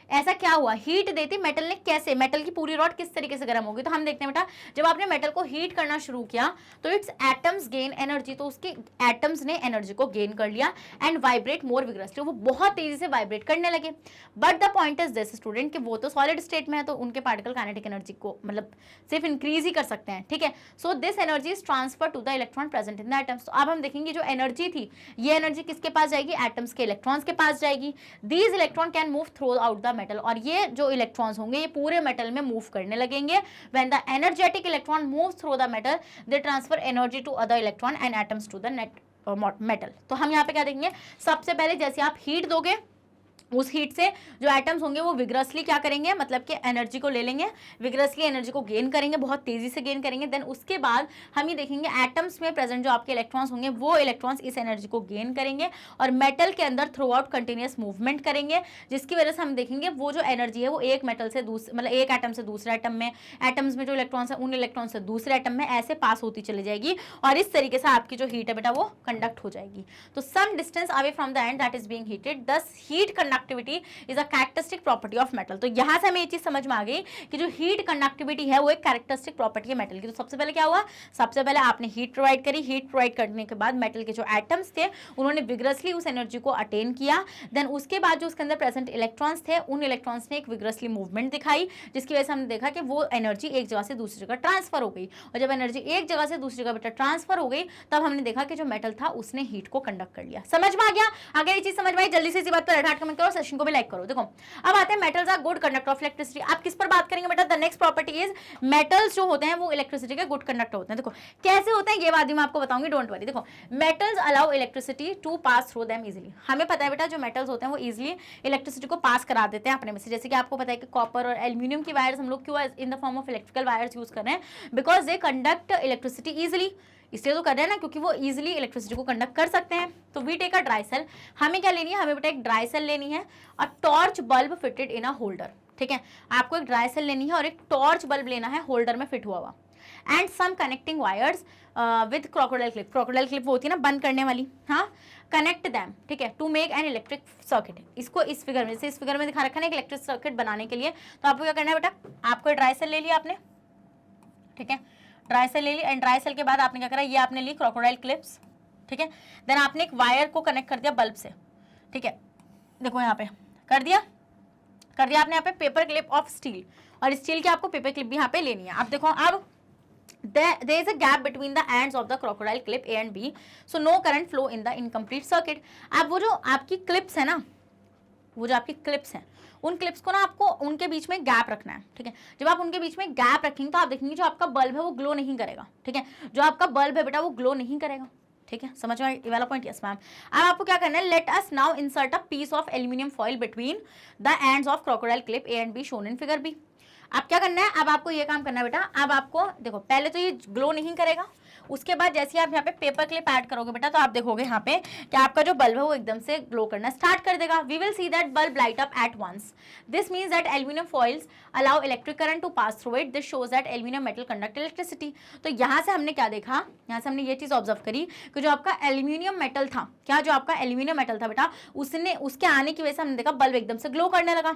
A: ऐसा क्या हुआ, हीट देती मेटल ने, कैसे, मेटल की पूरी रॉड किस तरीके से गर्म होगी। तो हम देखते हैं बेटा, जब आपने मेटल को हीट करना शुरू किया तो इट्स एटम्स गेन एनर्जी, तो उसके एटम्स ने एनर्जी को गेन कर लिया एंड वाइब्रेट मोर विग्रसली, वो बहुत तेजी से वाइब्रेट करने लगे। But the point is this student कि वो तो सॉलिड स्टेट में है, तो उनके पार्टिकल काइनेटिक एनर्जी को मतलब सिर्फ इंक्रीज ही कर सकते हैं, ठीक है। So this energy is transfer to the electron present in the atoms. तो अब हम देखेंगे जो एनर्जी थी, ये एनर्जी किसके पास जाएगी, एटम्स के इलेक्ट्रॉन्स के पास जाएगी। These electron can move through out the metal, और ये जो इलेक्ट्रॉन्स होंगे ये पूरे मेटल में मूव करने लगेंगे। When the energetic electron moves through the metal they transfer energy to other electron and atoms to the metal. तो हम यहाँ पे क्या देखेंगे, सबसे पहले जैसे आप हीट दोगे, उस हीट से जो एटम्स होंगे वो विग्रसली क्या करेंगे, मतलब कि एनर्जी को ले लेंगे, विग्रसली एनर्जी को गेन करेंगे, बहुत तेजी से गेन करेंगे। देन उसके बाद हम ये देखेंगे एटम्स में प्रेजेंट जो आपके इलेक्ट्रॉन्स होंगे वो इलेक्ट्रॉन्स इस एनर्जी को गेन करेंगे और मेटल के अंदर थ्रू आउट कंटिन्यूस मूवमेंट करेंगे, जिसकी वजह से हम देखेंगे वो जो एनर्जी है वो एक मेटल से दूसरे, मतलब एक एटम से दूसरे एटम में, एटम्स में जो इलेक्ट्रॉन्स है उन इलेक्ट्रॉन से दूसरे एटम में ऐसे पास होती चली जाएगी और इस तरीके से आपकी जो हीट है बेटा वो कंडक्ट हो जाएगी। तो some distance away from the end that is being heated, thus heat conductivity is a characteristic property of metal. तो यहां से हमें ये चीज समझ में आ गई कि जो हीट कंडक्टिविटी है वो एक कैरेक्टरिस्टिक प्रॉपर्टी है मेटल की। तो सबसे पहले क्या हुआ, सबसे पहले आपने हीट प्रोवाइड करी, हीट प्रोवाइड करने के बाद मेटल के जो एटम्स थे उन्होंने विग्रसली उस एनर्जी को अटेन किया। देन उसके बाद जो उसके अंदर प्रेजेंट इलेक्ट्रॉन्स थे उन इलेक्ट्रॉन्स ने एक विग्रसली मूवमेंट दिखाई, जिसकी वजह से हमने देखा कि वो एनर्जी एक जगह से दूसरी जगह ट्रांसफर हो गई। और जब एनर्जी एक जगह से दूसरी जगह बेटा ट्रांसफर हो गई तब हमने देखा कि जो मेटल था उसने हीट को कंडक्ट कर लिया। समझ में आ गया? अगर ये चीज समझ में आई जल्दी से इसी बात पर हट कमेंट करो, सेशन को भी लाइक करो। देखो अब आते हैं metals are good conductor of electricity. आप किस पर बात करेंगे बेटा, the next property is metals जो होते हैं वो इलेक्ट्रिसिटी के गुड कंडक्टर होते हैं। देखो कैसे होते हैं ये बात भी मैं आपको बताऊंगी, डोंट वरी। देखो metals allow electricity to pass through them easily. हमें पता है बेटा जो मेटल्स होते हैं वो इजीली इलेक्ट्रिसिटी को पास करा देते हैं अपने में से। जैसे कि आपको पता है कि कॉपर और एल्यूमिनियम की वायर्स हम लोग क्यों इन the form of electrical wires use कर रहे हैं, because they conduct electricity easily, इसलिए तो कर रहे हैं ना क्योंकि वो इजीली इलेक्ट्रिसिटी को कंडक्ट कर सकते हैं। तो we take a dry cell, हमें क्या लेनी है, हमें बेटा एक ड्राई सेल लेनी है और torch bulb fitted in a holder. ठीक है, आपको एक ड्राई सेल लेनी है और एक टॉर्च बल्ब लेना है होल्डर में फिट हुआ and some connecting wires with crocodile clip. Crocodile clip वो होती है ना बंद करने वाली, हाँ, कनेक्ट दैम, ठीक है, to make an electric circuit. इसको इस फिगर में, जैसे इस फिगर में दिखा रखा है एक इलेक्ट्रिक सर्किट बनाने के लिए। तो आपको क्या करना है बेटा, आपको ड्राई सेल ले लिया आपने, ठीक है, ड्राई सेल ले ली एंड ड्राई सेल के बाद आपने क्या करा, ये आपने ली क्रोकोडाइल क्लिप्स, ठीक है। देन आपने एक वायर को कनेक्ट कर दिया बल्ब से, ठीक है, देखो यहाँ पे कर दिया आपने यहाँ पे पेपर क्लिप ऑफ स्टील, और स्टील की आपको पेपर क्लिप भी यहाँ पे लेनी है। आप देखो अब there is a gap between the ends of the crocodile clip A and B, so no current flow in the incomplete circuit। अब वो जो आपकी क्लिप्स है ना, वो जो आपकी क्लिप्स हैं उन क्लिप्स को ना आपको उनके बीच में गैप रखना है, ठीक है। जब आप उनके बीच में गैप रखेंगे तो आप देखेंगे जो आपका बल्ब है वो ग्लो नहीं करेगा, ठीक है, जो आपका बल्ब है बेटा वो ग्लो नहीं करेगा, ठीक है। समझ में ये वाला पॉइंट? Yes ma'am. अब आपको क्या करना है, let us now insert a piece of aluminium foil between the ends of crocodile clip A and B shown in figure B. अब क्या करना है, अब आपको ये काम करना है बेटा, अब आपको देखो पहले तो ये ग्लो नहीं करेगा, उसके बाद जैसे आप यहाँ पे पेपर क्लिप ऐड करोगे बेटा तो आप देखोगे यहाँ पे कि आपका जो बल्ब है वो एकदम से ग्लो करना स्टार्ट कर देगा। We will see that bulb light up at once, this means that aluminium foils allow electric current to pass through it, this shows that aluminium metal conduct electricity. तो यहाँ से हमने क्या देखा, यहाँ से हमने ये चीज ऑब्जर्व करी कि जो आपका एल्यूमिनियम मेटल था, क्या जो आपका एल्यूमिनियम मेटल था बेटा उसने, उसके आने की वजह से हमने देखा बल्ब एकदम से ग्लो करने लगा।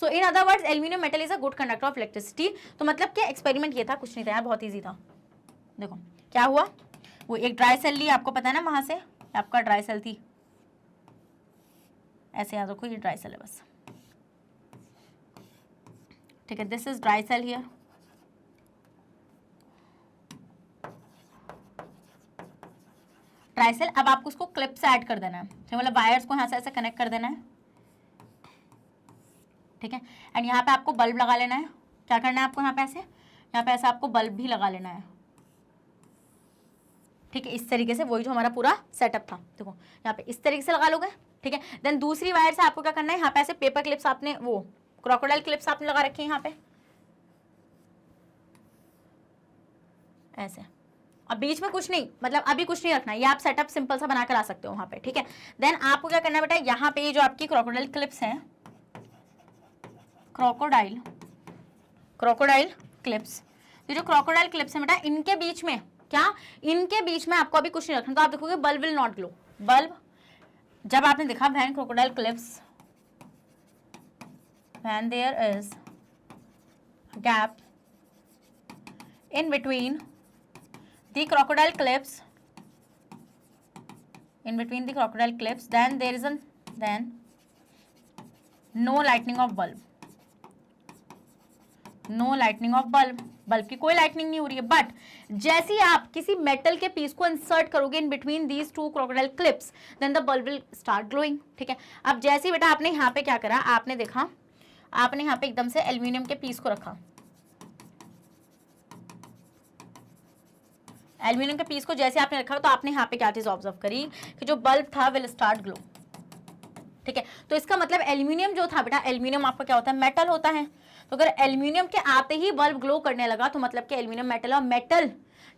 A: So in other words aluminium metal is a good conductor of electricity. तो मतलब क्या एक्सपेरिमेंट ये था, कुछ नहीं था यार, बहुत ईजी था। देखो क्या हुआ, वो एक ड्राई सेल ली, आपको पता है ना वहां से आपका ड्राई सेल थी, ऐसे याद रखो ये ड्राई सेल है बस, ठीक है, this is dry cell here. Dry cell, अब आपको उसको क्लिप से ऐड कर देना है, मतलब वायर्स को यहाँ से ऐसे कनेक्ट कर देना है, ठीक है, एंड यहाँ पे आपको बल्ब लगा लेना है। क्या करना है आपको यहाँ पे ऐसे आपको बल्ब भी लगा लेना है, ठीक है, इस तरीके से, वही जो हमारा पूरा सेटअप था। देखो यहाँ पे इस तरीके से लगा लोगे, ठीक है। देन दूसरी वायर से आपको क्या करना है, यहाँ पे ऐसे पेपर क्लिप्स आपने, वो क्रोकोडाइल क्लिप्स आपने लगा रखी है यहाँ पे ऐसे, अब बीच में कुछ नहीं, मतलब अभी कुछ नहीं रखना है, ये आप सेटअप सिंपल सा बना कर आ सकते हो वहाँ पे, ठीक है। देन आपको क्या करना है बेटा, यहाँ पे ये जो आपकी क्रोकोडाइल क्लिप्स हैं, क्रोकोडाइल क्लिप्स, ये जो क्रोकोडाइल क्लिप्स है बेटा इनके बीच में, क्या इनके बीच में आपको अभी कुछ नहीं रखना। तो आप देखोगे bulb will not glow, bulb जब आपने देखा when crocodile clips when there is gap in between the crocodile clips, then there is no lightning of bulb. No lightning of bulb की कोई लाइटनिंग नहीं हो रही है। बट जैसे ही आप किसी मेटल के पीस को इंसर्ट करोगे in between these two crocodile clips, then the bulb will start glowing. ठीक है, अब जैसे ही बेटा आपने यहाँ पे क्या करा, आपने देखा, आपने यहाँ पे एकदम से एल्यूमिनियम के पीस को रखा, एल्यूमिनियम के पीस को जैसे आपने रखा तो आपने यहाँ पे क्या चीज ऑब्जर्व करी कि जो बल्ब था विल स्टार्ट ग्लो। ठीक है, तो इसका मतलब एल्यूमिनियम जो था बेटा, एल्यूमिनियम आपका क्या होता है, मेटल होता है। तो अगर एल्यूमिनियम के आते ही बल्ब ग्लो करने लगा तो मतलब कि एल्यूमिनियम मेटल, और मेटल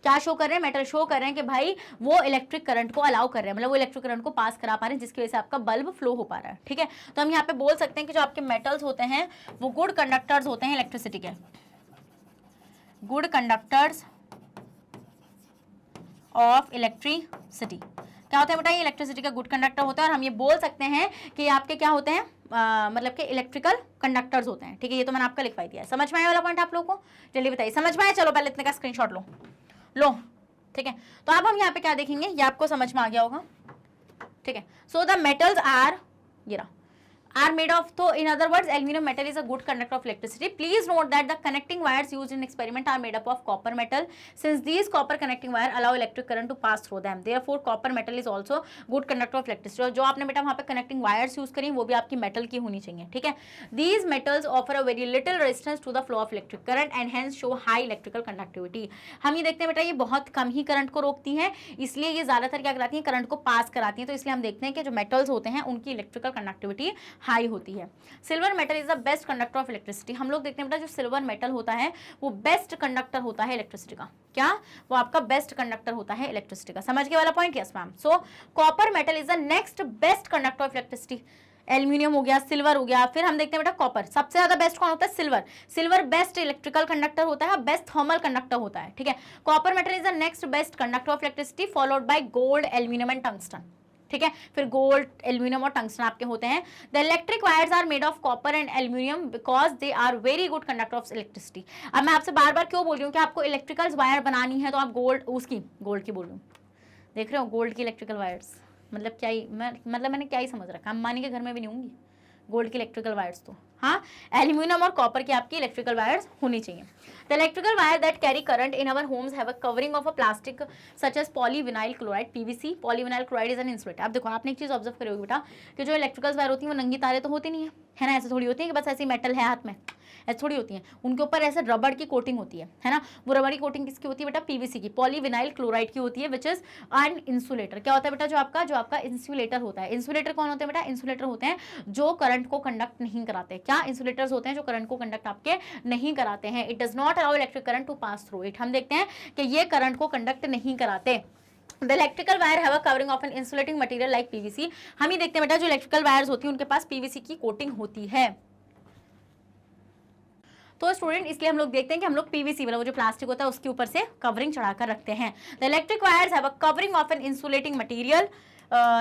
A: क्या शो कर रहे हैं, मेटल शो कर रहे हैं कि भाई वो इलेक्ट्रिक करंट को अलाउ कर रहे हैं, मतलब वो इलेक्ट्रिक करंट को पास करा पा रहे हैं, जिसकी वजह से आपका बल्ब फ्लो हो पा रहा है। ठीक है, तो हम यहाँ पे बोल सकते हैं कि जो आपके मेटल्स होते हैं वो गुड कंडक्टर्स होते हैं इलेक्ट्रिसिटी के, गुड कंडक्टर्स ऑफ इलेक्ट्रिसिटी। क्या होता है बेटा, ये इलेक्ट्रिसिटी का गुड कंडक्टर होता है, और हम ये बोल सकते हैं कि आपके क्या होते हैं, मतलब कि इलेक्ट्रिकल कंडक्टर्स होते हैं। ठीक है, ये तो मैंने आपका लिखवाई दिया है। समझ में आया वाला पॉइंट आप लोगों को? जल्दी बताइए, समझ में आया? चलो पहले इतने का स्क्रीनशॉट लो। ठीक है, तो अब हम यहाँ पे क्या देखेंगे, ये आपको समझ में आ गया होगा। ठीक है, सो द मेटल्स आर, ये रहा, are made of, so in other words aluminum metal is a good conductor of electricity. Please note that the connecting wires used in experiment are made up of copper metal, since these copper connecting wire allow electric current to pass through them, therefore copper metal is also good conductor of electricity. और जो आपने बेटा वहाँ पे connecting wires use करी वो भी आपकी metal की होनी चाहिए। ठीक है, these metals offer a very little resistance to the flow of electric current and hence show high electrical conductivity. हम ये देखते हैं बेटा ये बहुत कम ही करंट को रोकती हैं, इसलिए ये ज्यादातर क्या कराती है, करंट को पास कराती हैं, तो इसलिए हम देखते हैं कि जो मेटल्स होते हैं उनकी इलेक्ट्रिकल कंडक्टिविटी हाई होती है। Silver metal is the best conductor of electricity. हम लोग देखते हैं बेटा जो सिल्वर मेटल होता है वो बेस्ट कंडक्टर होता है इलेक्ट्रिसिटी का। क्या? वो आपका बेस्ट कंडक्टर होता है इलेक्ट्रिसिटी का। समझ के वाला point? Yes ma'am. So copper metal is the next best conductor of electricity. Aluminium हो गया, सिल्वर हो गया, फिर हम देखते हैं बेटा कॉपर। सबसे ज्यादा बेस्ट कौन होता है? Silver. Silver best electrical conductor होता है, बेस्ट थर्मल कंडक्टर होता है। ठीक है, copper metal is the next best conductor of electricity followed by gold, aluminium and tungsten. ठीक है, फिर गोल्ड, एल्यूमिनियम और टंगस्टन आपके होते हैं। The electric wires are made of copper and aluminium because they are very good conductor of electricity. अब मैं आपसे बार बार क्यों बोल रही हूँ कि आपको इलेक्ट्रिकल वायर बनानी है तो आप गोल्ड की बोल रही हूँ, देख रहे हो, गोल्ड की इलेक्ट्रिकल वायर्स, मतलब क्या ही मैंने क्या ही समझ रखा, अम्बानी के घर में भी नहीं होंगी गोल्ड की इलेक्ट्रिकल वायर्स। तो हाँ, एल्यूमिनियम और कॉपर की आपकी इलेक्ट्रिकल वायर्स होनी चाहिए। The electrical wire that carry current in our homes have a covering of a plastic such as polyvinyl chloride, PVC. Polyvinyl chloride is an insulator. अब देखो आपने एक चीज ऑब्जर्व करी होगी बेटा कि जो इलेक्ट्रिकल वायर होती है वो नंगी तारे तो होती नहीं है ना, ऐसे थोड़ी होती है कि बस ऐसी मेटल है हाथ में, ऐसे थोड़ी होती है, उनके ऊपर ऐसे रबड़ की कोटिंग होती है ना। वो रबड़ की कोटिंग किसकी होती है बेटा? पीवीसी की, पॉलीविनाइल क्लोराइड की होती है, विच इज एन इंसुलेटर। क्या होता है बेटा? जो आपका इंसुलेटर होता है। इंसुलेटर कौन होते हैं बेटा? इंसुलेटर होते हैं जो करंट को कंडक्ट नहीं कराते। क्या? इंसुलेटर्स होते हैं जो करंट को कंडक्ट आपके नहीं कराते हैं। It does not allow electric current to pass through it. हम देखते हैं कि ये करंट को कंडक्ट नहीं कराते। The electrical wire have a covering of an insulating material like PVC. हम ये देखते हैं बेटा जो इलेक्ट्रिकल वायर्स होती हैं उनके पास पीवीसी की कोटिंग होती है। तो स्टूडेंट इसलिए हम लोग देखते हैं कि हम लोग पीवीसी वाला वो जो प्लास्टिक होता है उसके ऊपर से कवरिंग चढ़ाकर रखते हैं। The electric wires have a covering of an insulating material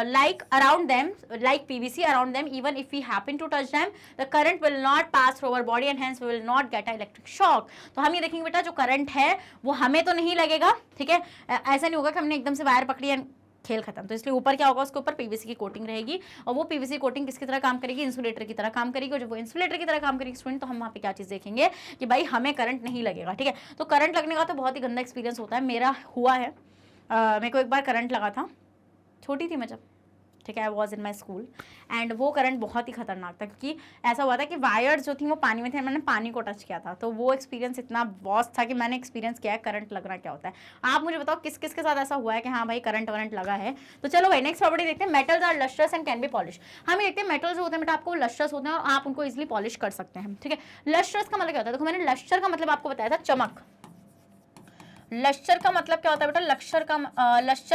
A: like around them, like PVC around them. Even if we happen to touch them, the current will not pass through our body and hence we will not get an electric shock. तो हम ये देखेंगे बेटा जो current है वो हमें तो नहीं लगेगा, ठीक है, ऐसा नहीं होगा कि हमने एकदम से वायर पकड़ी है खेल खत्म। तो इसलिए ऊपर क्या होगा, उसके ऊपर पीवीसी की कोटिंग रहेगी और वो पीवीसी कोटिंग किसकी तरह काम करेगी? इंसुलेटर की तरह काम करेगी। और जब वो इंसुलेटर की तरह काम करेगी स्टूडेंट, तो हम वहाँ पे क्या चीज़ देखेंगे कि भाई हमें करंट नहीं लगेगा। ठीक है, तो करंट लगने का तो बहुत ही गंदा एक्सपीरियंस होता है। मेरा हुआ है, मेरे को एक बार करंट लगा था, छोटी थी मैं जब, ठीक है, I was in my school and वो करंट बहुत ही खतरनाक था क्योंकि ऐसा हुआ था कि वायर्स जो थी वो पानी में थे, मैंने पानी को टच किया था। तो वो एक्सपीरियंस इतना बॉस था कि मैंने एक्सपीरियंस किया है करंट लगना क्या होता है। आप मुझे बताओ किस किस के साथ ऐसा हुआ है कि हाँ भाई करंट वरंट लगा है। तो चलो भाई नेक्स्ट प्रॉपर्टी देखते हैं। Metals are lustrous and can be polish. हम ये देखते हैं मेटल्स होते हैं बेटा आपको लस्ट्रस होते हैं और आप उनको इजिली पॉलिश कर सकते हैं। ठीक है, लस्ट्रस का मतलब क्या होता है? देखो मैंने लस्टर का मतलब आपको बताया था चमक। लस्टर का मतलब क्या होता है बेटा? लस्टर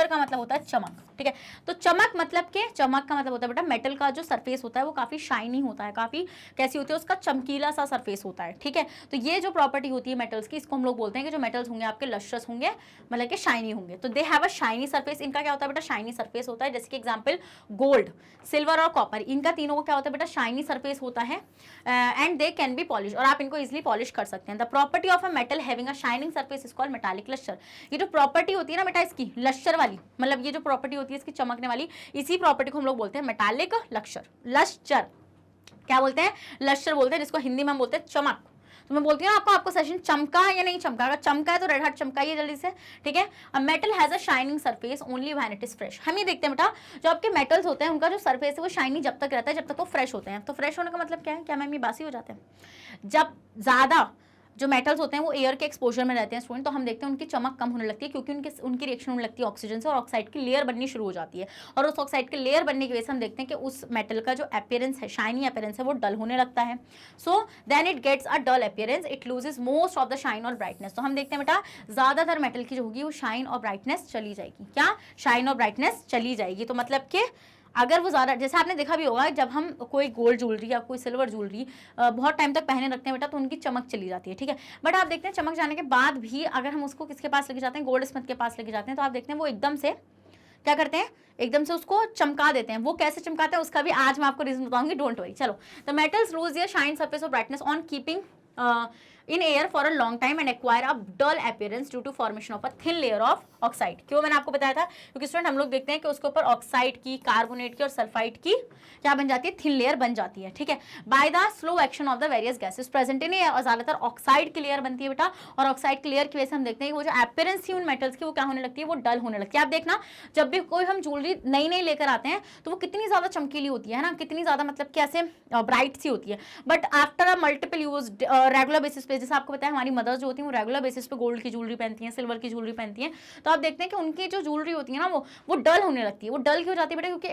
A: का मतलब होता है चमक। ठीक है। तो चमक मतलब के, चमक का मतलब होता है बेटा मेटल का जो सरफेस होता है वो काफी शाइनी होता है, काफी कैसी होती है, उसका चमकीला सा सरफेस होता है, ठीक है। तो ये जो प्रॉपर्टी होती है मेटल्स की, इसको हम लोग बोलते हैं कि जो मेटल्स होंगे आपके लस्ट्रस होंगे, मतलब कि शाइनी होंगे। तो दे हैव अ शाइनी सरफेस, इनका क्या होता है बेटा, शाइनी सरफेस होता है। जैसे कि एग्जाम्पल गोल्ड, सिल्वर और कॉपर, इनका तीनों को क्या होता है बेटा, शाइनी सरफेस होता है and they can be polish, और आप इनको इजिली पॉलिश कर सकते हैं। The property of a metal having a shining surface is called metallic lustre. ये जो प्रॉपर्टी होती है ना बेटा इसकी लस्टर वाली, मतलब ये जो प्रॉपर्टी होती है इसकी चमकने वाली, इसी प्रॉपर्टी को हम लोग बोलते हैं मेटालिक लस्टर। लस्टर क्या बोलते हैं, लस्टर बोलते हैं, जिसको हिंदी में हम बोलते हैं चमक। तो मैं बोलती हूँ आपको सेशन चमका या नहीं चमका, अगर चमका है तो रेड हार्ट चमकाइए जल्दी से, ठीक है। A metal has a shining surface only when it is fresh. हम ये देखते हैं बेटा जो आपके मेटल्स होते हैं उनका जो सरफेस है वो शाइनी जब तक रहता है जब तक वो फ्रेश होते हैं। तो फ्रेश होने का मतलब क्या है, क्या मैम ये बासी हो जाते हैं? जब ज्यादा जो मेटल्स होते हैं वो एयर के एक्सपोजर में रहते हैं स्टूडेंट, तो हम देखते हैं उनकी चमक कम होने लगती है, क्योंकि उनकी रिएक्शन होने लगती है ऑक्सीजन से और ऑक्साइड की लेयर बननी शुरू हो जाती है। और उस ऑक्साइड की लेयर बनने की वजह से हम देखते हैं कि उस मेटल का जो अपीयरेंस है, शाइनी अपीयरेंस है, वो डल होने लगता है। So then it gets a dull appearance, it loses most of the shine और ब्राइटनेस। तो हम देखते हैं बेटा ज्यादातर मेटल की जो होगी वो शाइन और ब्राइटनेस चली जाएगी। क्या, शाइन और ब्राइटनेस चली जाएगी। तो मतलब कि अगर वो ज़्यादा, जैसे आपने देखा भी होगा जब हम कोई गोल्ड ज्वेलरी या कोई सिल्वर ज्वेलरी बहुत टाइम तक पहने रखते हैं बेटा तो उनकी चमक चली जाती है, ठीक है। बट आप देखते हैं चमक जाने के बाद भी अगर हम उसको किसके पास लेके जाते हैं, गोल्ड स्मिथ के पास लेके जाते हैं, तो आप देखते हैं वो एकदम से क्या करते हैं, एकदम से उसको चमका देते हैं। वो कैसे चमकाते हैं उसका भी आज मैं आपको रीजन बताऊंगी, डोंट वरी। चलो, the metals lose their shine surface और brightness on keeping in air for a long time and acquire a dull appearance due to formation of a thin layer of oxide। क्यों मैंने आपको बताया था, क्योंकि student हम लोग देखते हैं कि उसके ऊपर ऑक्साइड की, कार्बोनेट की और सल्फाइड की क्या बन जाती है, थिन लेयर बन जाती है, ठीक है। By the slow action of the various gases present in air, और ज्यादातर ऑक्साइड की लेयर बनती है बेटा, और ऑक्साइड की लेयर की वजह से हम देखते हैं कि वो जो अपीयरेंस थी उन मेटल्स की वो क्या होने लगती है, वो डल होने लगती है। आप देखना जब भी कोई हम ज्वेलरी नई नई लेकर आते हैं तो वो कितनी ज्यादा चमकीली होती है ना, कितनी ज्यादा मतलब कैसे ब्राइट सी होती है। But after a multiple use regular basis पे, जैसे आपको बताया हमारी मदर्स जो होती हैं वो रेगुलर बेसिस पे गोल्ड की ज्वेलरी पहनती हैं, सिल्वर की ज्वेलरी पहनती हैं, तो आप देखते हैं कि उनकी जो ज्वेलरी होती है ना वो डल होने लगती है। वो डल क्यों जाती है बेटा, क्योंकि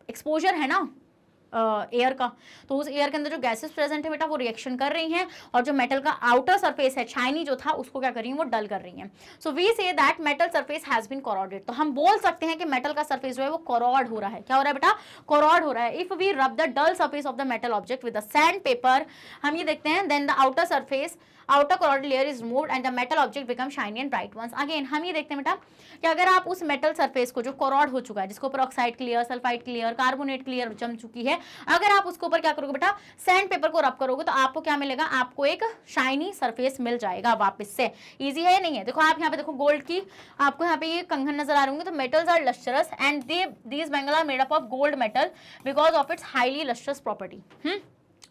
A: एक्सपोजर है ना एयर का, तो उस एयर के अंदर जो गैसेस प्रेजेंट है बेटा वो रिएक्शन कर रही हैं, और जो मेटल का आउटर सरफेस है शाइनी जो था उसको क्या कर रही है, वो डल कर रही हैं। So we say that metal surface has been corroded. तो हम बोल सकते हैं कि मेटल का सरफेस जो है वो कोरोड हो रहा है। क्या हो रहा है बेटा, कोरोड हो रहा है। If we rub the dull surface of the metal object with the sand paper, हम ये देखते हैं, then the outer surface, outer corroded layer is removed and the metal object becomes shiny and bright once again। हम ये देखते हैं बेटा कि अगर आप उस मेटल सरफेस को जो कोरोड हो चुका है, जिसके ऊपर ऑक्साइड की लेयर, सल्फाइड की लेयर, कार्बोनेट की लेयर जम चुकी है, अगर आप उसके ऊपर क्या करोगे बेटा, सैंड पेपर को रब करोगे तो आपको क्या मिलेगा, आपको एक शाइनी सरफेस मिल जाएगा वापस से। इजी है या नहीं है? देखो आप यहाँ पे देखो गोल्ड की आपको यहाँ पे ये कंगन नजर आ रहे होंगे, तो metals are lustrous and these bangle are made up of gold metal because of its highly lustrous property.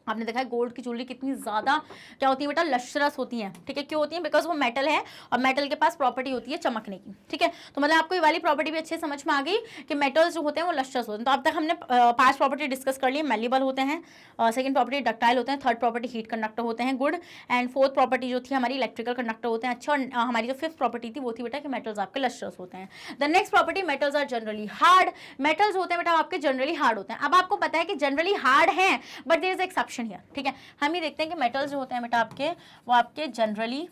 A: आपने देखा है गोल्ड की ज्वेलरी कितनी ज्यादा क्या होती है बेटा, लश्रस होती है, ठीक है। क्यों होती है, बिकॉज वो मेटल है और मेटल के पास प्रॉपर्टी होती है चमकने की, ठीक है। तो मतलब आपको ये वाली प्रॉपर्टी भी अच्छे समझ में आ गई कि मेटल्स जो होते हैं वो लश्रस होते हैं। तो अब तक हमने 5 प्रॉपर्टी डिस्कस कर ली। मेलिबल होते हैं, सेकंड प्रॉपर्टी डक्टाइल होते हैं, थर्ड प्रॉपर्टी हीट कंडक्टर होते हैं, गुड, एंड फोर्थ प्रॉपर्टी जो थी हमारी इलेक्ट्रिकल कंडक्टर होते हैं, अच्छा। और हमारी जो फिफ्थ प्रॉपर्टी थी वो थी बेटा कि मेटल्स आपके लश्रस होते हैं। The next property metals are generally hard. Metals होते हैं बेटा आपके जनरली हार्ड होते हैं। अब आपको पता है कि जनरली हार्ड है but there is exception here, ठीक है। हम ये देखते हैं कि मेटल्स जो होते हैं बेटा आपके वो आपके जनरली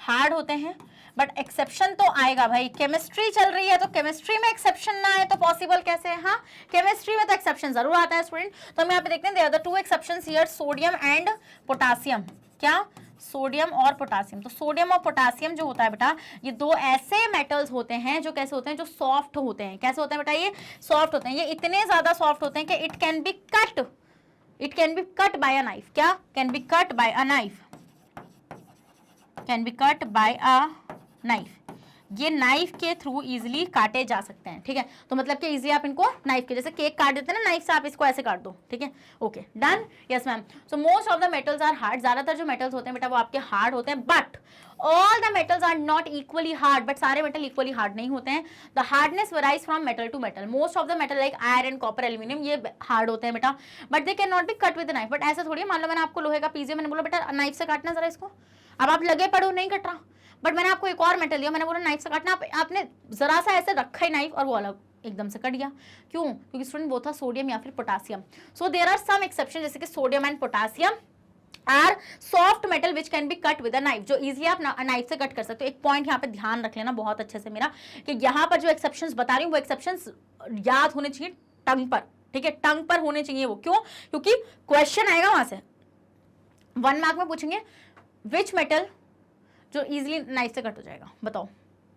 A: हार्ड होते हैं, बट एक्सेप्शन तो आएगा भाई। केमिस्ट्री चल रही है तो केमिस्ट्री में एक्सेप्शन ना आए तो पॉसिबल कैसे है? हाँ, केमिस्ट्री में तो एक्सेप्शन जरूर आता है स्टूडेंट। तो हम यहाँ पे देखते हैं there are the 2 exceptions here, sodium and potassium. क्या? सोडियम और पोटासियम। तो सोडियम और पोटासियम जो होता है बेटा ये 2 ऐसे मेटल्स होते हैं जो कैसे होते हैं, जो सॉफ्ट होते हैं। कैसे होते हैं बेटा? ये सॉफ्ट होते हैं। ये इतने ज्यादा सॉफ्ट होते हैं कि it can be cut by a knife। क्या? can be cut by a knife, can be cut by a knife। ये नाइफ के थ्रू इजीली काटे जा सकते हैं, ठीक है। तो मतलब कि इजी आप इनको नाइफ के जैसे केक काट देते हैं ना नाइफ से, आप इसको ऐसे काट दो, ठीक है। Okay, done. Yes ma'am. So most of the metals are hard. ज्यादातर जो मेटल्स होते हैं बेटा वो आपके हार्ड होते हैं, but all the metals are not equally hard. But सारे मेटल इक्वली हार्ड नहीं होते हैं। The hardness varies from metal to metal. Most of the metal like iron, copper, aluminium ये हार्ड होते हैं बेटा, but they can not be cut with knife. But ऐसा थोड़ी, मान लो मैंने आपको लोहे का पीस दिया, मैंने बोला बेटा नाइफ से काटना जरा इसको, अब आप लगे पड़ो नहीं कट रहा। बट मैंने आपको एक और मेटल दिया, मैंने बोला नाइफ से काटना, आपने जरा सा ऐसे रखा ही नाइफ और वो अलग एकदम से कट गया। क्यों? क्योंकि स्टूडेंट वो था सोडियम या फिर potassium. So there are some exception, जैसे कि sodium and potassium are soft metal which can be cut with a knife, जो इजीली आप नाइफ से कट कर सकते हो। एक पॉइंट यहाँ पे ध्यान रख लेना बहुत अच्छे से मेरा, कि यहाँ पर जो एक्सेप्शंस बता रही हूँ वो एक्सेप्शंस याद होने चाहिए टंग पर, ठीक है, टंग पर होने चाहिए वो। क्यों? क्योंकि क्वेश्चन आएगा वहां से 1 मार्क में पूछेंगे विच मेटल जो इजीली नाइफ से कट हो जाएगा, बताओ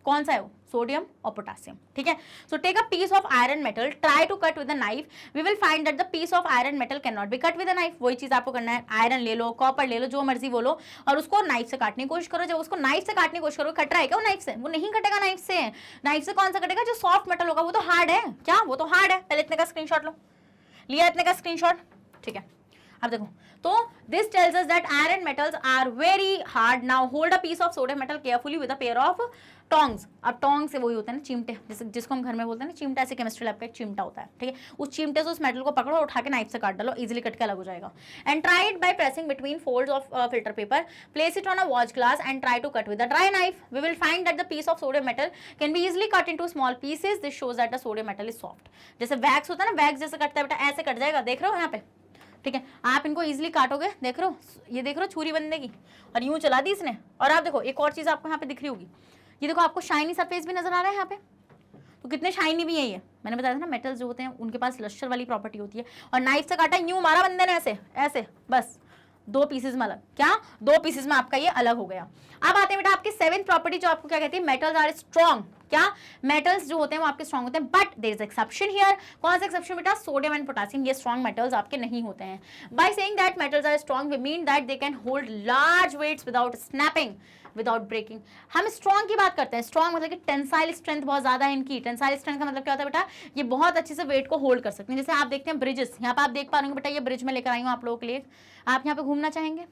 A: कौन सा है वो, सोडियम और पोटेशियम, ठीक है। So take a piece of iron metal, try to cut with a knife, we will find that the piece of iron metal can not be cut with a knife. वही चीज आपको करना है, iron ले लो, copper ले लो, जो मर्जी बोलो, और उसको नाइफ से काटने की कोशिश करो। जब उसको नाइफ से काटने की कोशिश करो, कट रहा है क्या वो नाइफ से? वो नहीं कटेगा नाइफ से। नाइफ से कौन सा कटेगा? जो सॉफ्ट मेटल होगा, वो तो हार्ड है क्या? वो तो हार्ड है। पहले इतने का स्क्रीनशॉट लो, लिया इतने का स्क्रीनशॉट, ठीक है। अब देखो, तो this tells us that iron metals are very hard. Now hold a piece of sodium metal carefully with a pair of tongs. अब टोंग से वही होता है ना, चिमटे, जिसको हम घर में बोलते हैं ना चिमटा, ऐसे केमिस्ट्री लैब का एक चिमटा होता है, ठीक है। उस चिमटे से उस मेटल को पकड़ो और उठा के नाइफ से काट डालो, इजीली कट के अलग हो जाएगा। And try it by pressing between folds of filter paper, place it on a watch glass and try to cut with a dry knife. We will find that the piece of sodium metal can be easily cut into small pieces. This shows that the sodium metal is soft. जैसे wax होता है ना, wax जैसे कटता है बेटा, ऐसे cut जाएगा, देख रहे हो यहाँ पे, ठीक है। आप इनको इजीली काटोगे, देख रहे हो, ये देख रहे हो छुरी बंदे की, और यूं चला दी इसने। और आप देखो एक और चीज आपको यहाँ पे दिख रही होगी, ये देखो आपको शाइनी सरफेस भी नजर आ रहा है यहाँ पे, तो कितने शाइनी भी है ये। मैंने बताया था ना, मेटल्स जो होते हैं उनके पास लश्कर वाली प्रॉपर्टी होती है। और नाइफ से काटा, यूं मारा बंदे ने, ऐसे ऐसे, बस 2 पीसेज में अलग, क्या 2 पीसेज में आपका ये अलग हो गया। अब आते हैं बेटा आपकी 7th प्रॉपर्टी, जो आपको क्या कहती है, मेटल्स आर स्ट्रॉन्ग। क्या? मेटल्स जो होते हैं वो आपके स्ट्रॉन्ग होते हैं, but there is exception here. कौन सा एक्सेप्शन बेटा? सोडियम एंड पोटेशियम, ये स्ट्रॉन्ग मेटल्स आपके नहीं होते हैं। By saying that metals are strong, we mean that they can hold large weights without snapping, without breaking. हम स्ट्रॉन्ग की बात करते हैं, स्ट्रॉन्ग मतलब कि टेंसाइल स्ट्रेंथ बहुत ज्यादा है इनकी। टेंसाइल स्ट्रेंथ का मतलब क्या होता है बेटा? ये बहुत अच्छे से वेट को होल्ड कर सकते हैं। जैसे आप देखते हैं ब्रिजेस, यहाँ पे आप देख पा रहे होंगे बेटा, ये ब्रिज में लेकर आई हूँ आप लोगों के लिए। आप यहाँ पे घूमना चाहेंगे?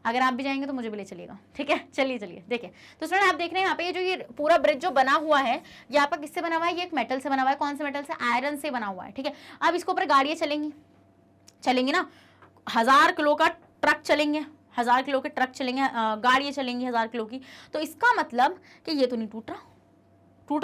A: अगर आप भी जाएंगे तो मुझे भी ले चलिएगा, ठीक है। चलिए चलिए देखिए, तो स्टूडेंट आप देख रहे हैं यहाँ पे ये जो ये पूरा ब्रिज जो बना हुआ है, ये आपका किससे बना हुआ है? ये एक मेटल से बना हुआ है। कौन से मेटल से? आयरन से बना हुआ है, ठीक है। अब इसके ऊपर गाड़ियाँ चलेंगी ना, 1000 किलो का ट्रक चलेंगे, 1000 किलो के ट्रक चलेंगे, गाड़ियाँ चलेंगी 1000 किलो की। तो इसका मतलब कि ये तो नहीं टूट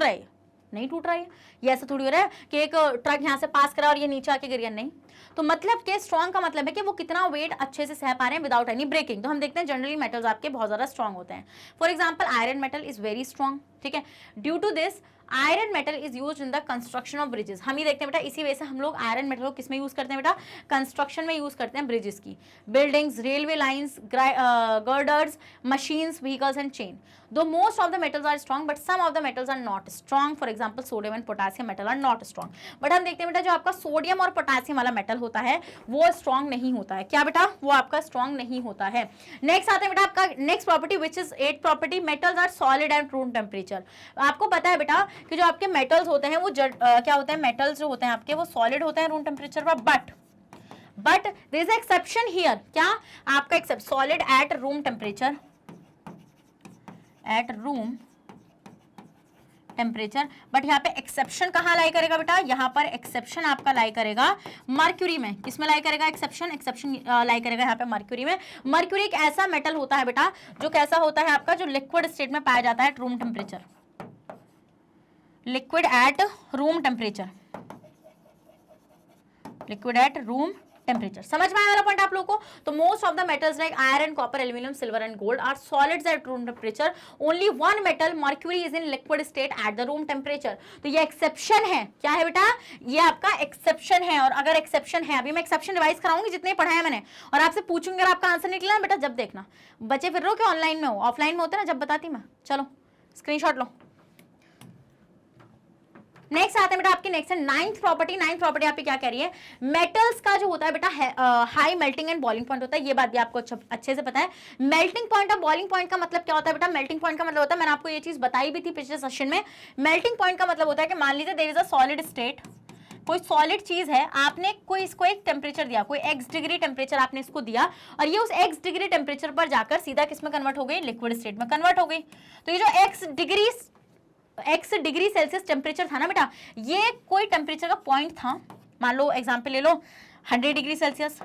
A: रहा है, नहीं टूट रहा है। ये ऐसा थोड़ी हो रहा है कि एक ट्रक यहाँ से पास करा और ये नीचे आके गिर गया, नहीं। तो मतलब कि स्ट्रॉन्ग का मतलब है कि वो कितना वेट अच्छे से सह पा रहे हैं विदाउट एनी ब्रेकिंग। तो हम देखते हैं जनरली मेटल्स आपके बहुत ज्यादा स्ट्रॉन्ग होते हैं। For example iron metal is very strong, ठीक है। Due to this iron metal is used in the construction of bridges. हम ही देखते हैं बेटा, इसी वजह से हम लोग आयरन मेटल को किस में यूज करते हैं बेटा? कंस्ट्रक्शन में यूज करते हैं, ब्रिजेस की, buildings, railway lines, girders, machines, vehicles and chain. Though most of the metals are strong but some of the metals are not strong. For example sodium and potassium metal are not strong. But हम देखते हैं बेटा, जो आपका sodium और potassium वाला metal होता है वो स्ट्रॉन्ग नहीं होता है। क्या बेटा? वो आपका स्ट्रॉन्ग नहीं होता है। नेक्स्ट आते हैं बेटा आपका next property which is 8th property, metals are solid at room temperature. आपको पता है बेटा कि जो आपके मेटल्स होते हैं वो क्या होते हैं? मेटल्स जो होते हैं आपके वो सॉलिड होते हैं रूम टेम्परेचर पर, but there is exception here. क्या? आपका except solid at room temperature, at room temperature, but यहाँ पे एक्सेप्शन कहाँ लाई करेगा बेटा? यहाँ पर एक्सेप्शन आपका लाई करेगा मर्क्यूरी में। किसमें लाई करेगा एक्सेप्शन? एक्सेप्शन लाई करेगा यहाँ पे मर्क्यूरी में। मर्क्यूरी एक ऐसा मेटल होता है बेटा जो कैसा होता है आपका? जो लिक्विड स्टेट में पाया जाता है at room temperature, liquid at room temperature, liquid at room temperature. समझ में आया वाला पॉइंट आप लोगों को? तो most of the metals like iron, copper, aluminium, silver and gold are solids at room temperature. Only one metal mercury is in liquid state at the room temperature. तो ये एक्सेप्शन है। क्या है बेटा? ये आपका एक्सेप्शन है। और अगर एक्सेप्शन है, अभी मैं एक्सेप्शन रिवाइज कराऊंगी जितने पढ़ाया मैंने, और आपसे पूछूंगी अगर आपका आंसर निकला बेटा, जब देखना। बचे फिर रहो कि ऑनलाइन में हो, ऑफलाइन में होते ना, जब बताती मैं। चलो स्क्रीनशॉट लो। नेक्स्ट आते हैं बेटा आपकी नेक्स्ट है 9th प्रॉपर्टी। 9th प्रॉपर्टी आपकी क्या कह रही है? मेटल्स का जो होता है बेटा high melting and boiling point होता है। ये बात भी आपको अच्छे से पता है। मेल्टिंग पॉइंट और बॉइलिंग पॉइंट का मतलब क्या होता है बेटा? मेल्टिंग पॉइंट का मतलब होता है, मैंने आपको ये चीज बताई भी थी पिछले सेशन में। मेल्टिंग पॉइंट का मतलब होता है कि मान लीजिए there is a solid state, कोई सॉलिड चीज है, आपने कोई इसको एक टेम्परेचर दिया, कोई x डिग्री टेम्परेचर आपने इसको दिया, और ये उस x डिग्री टेम्परेचर पर जाकर सीधा किस में कन्वर्ट हो गई? लिक्विड स्टेट में कन्वर्ट हो गई। तो ये जो x डिग्री सेल्सियस टेम्परेचर था ना बेटा, ये कोई टेम्परेचर का पॉइंट था। मान लो एग्जांपल ले लो 100 डिग्री सेल्सियस,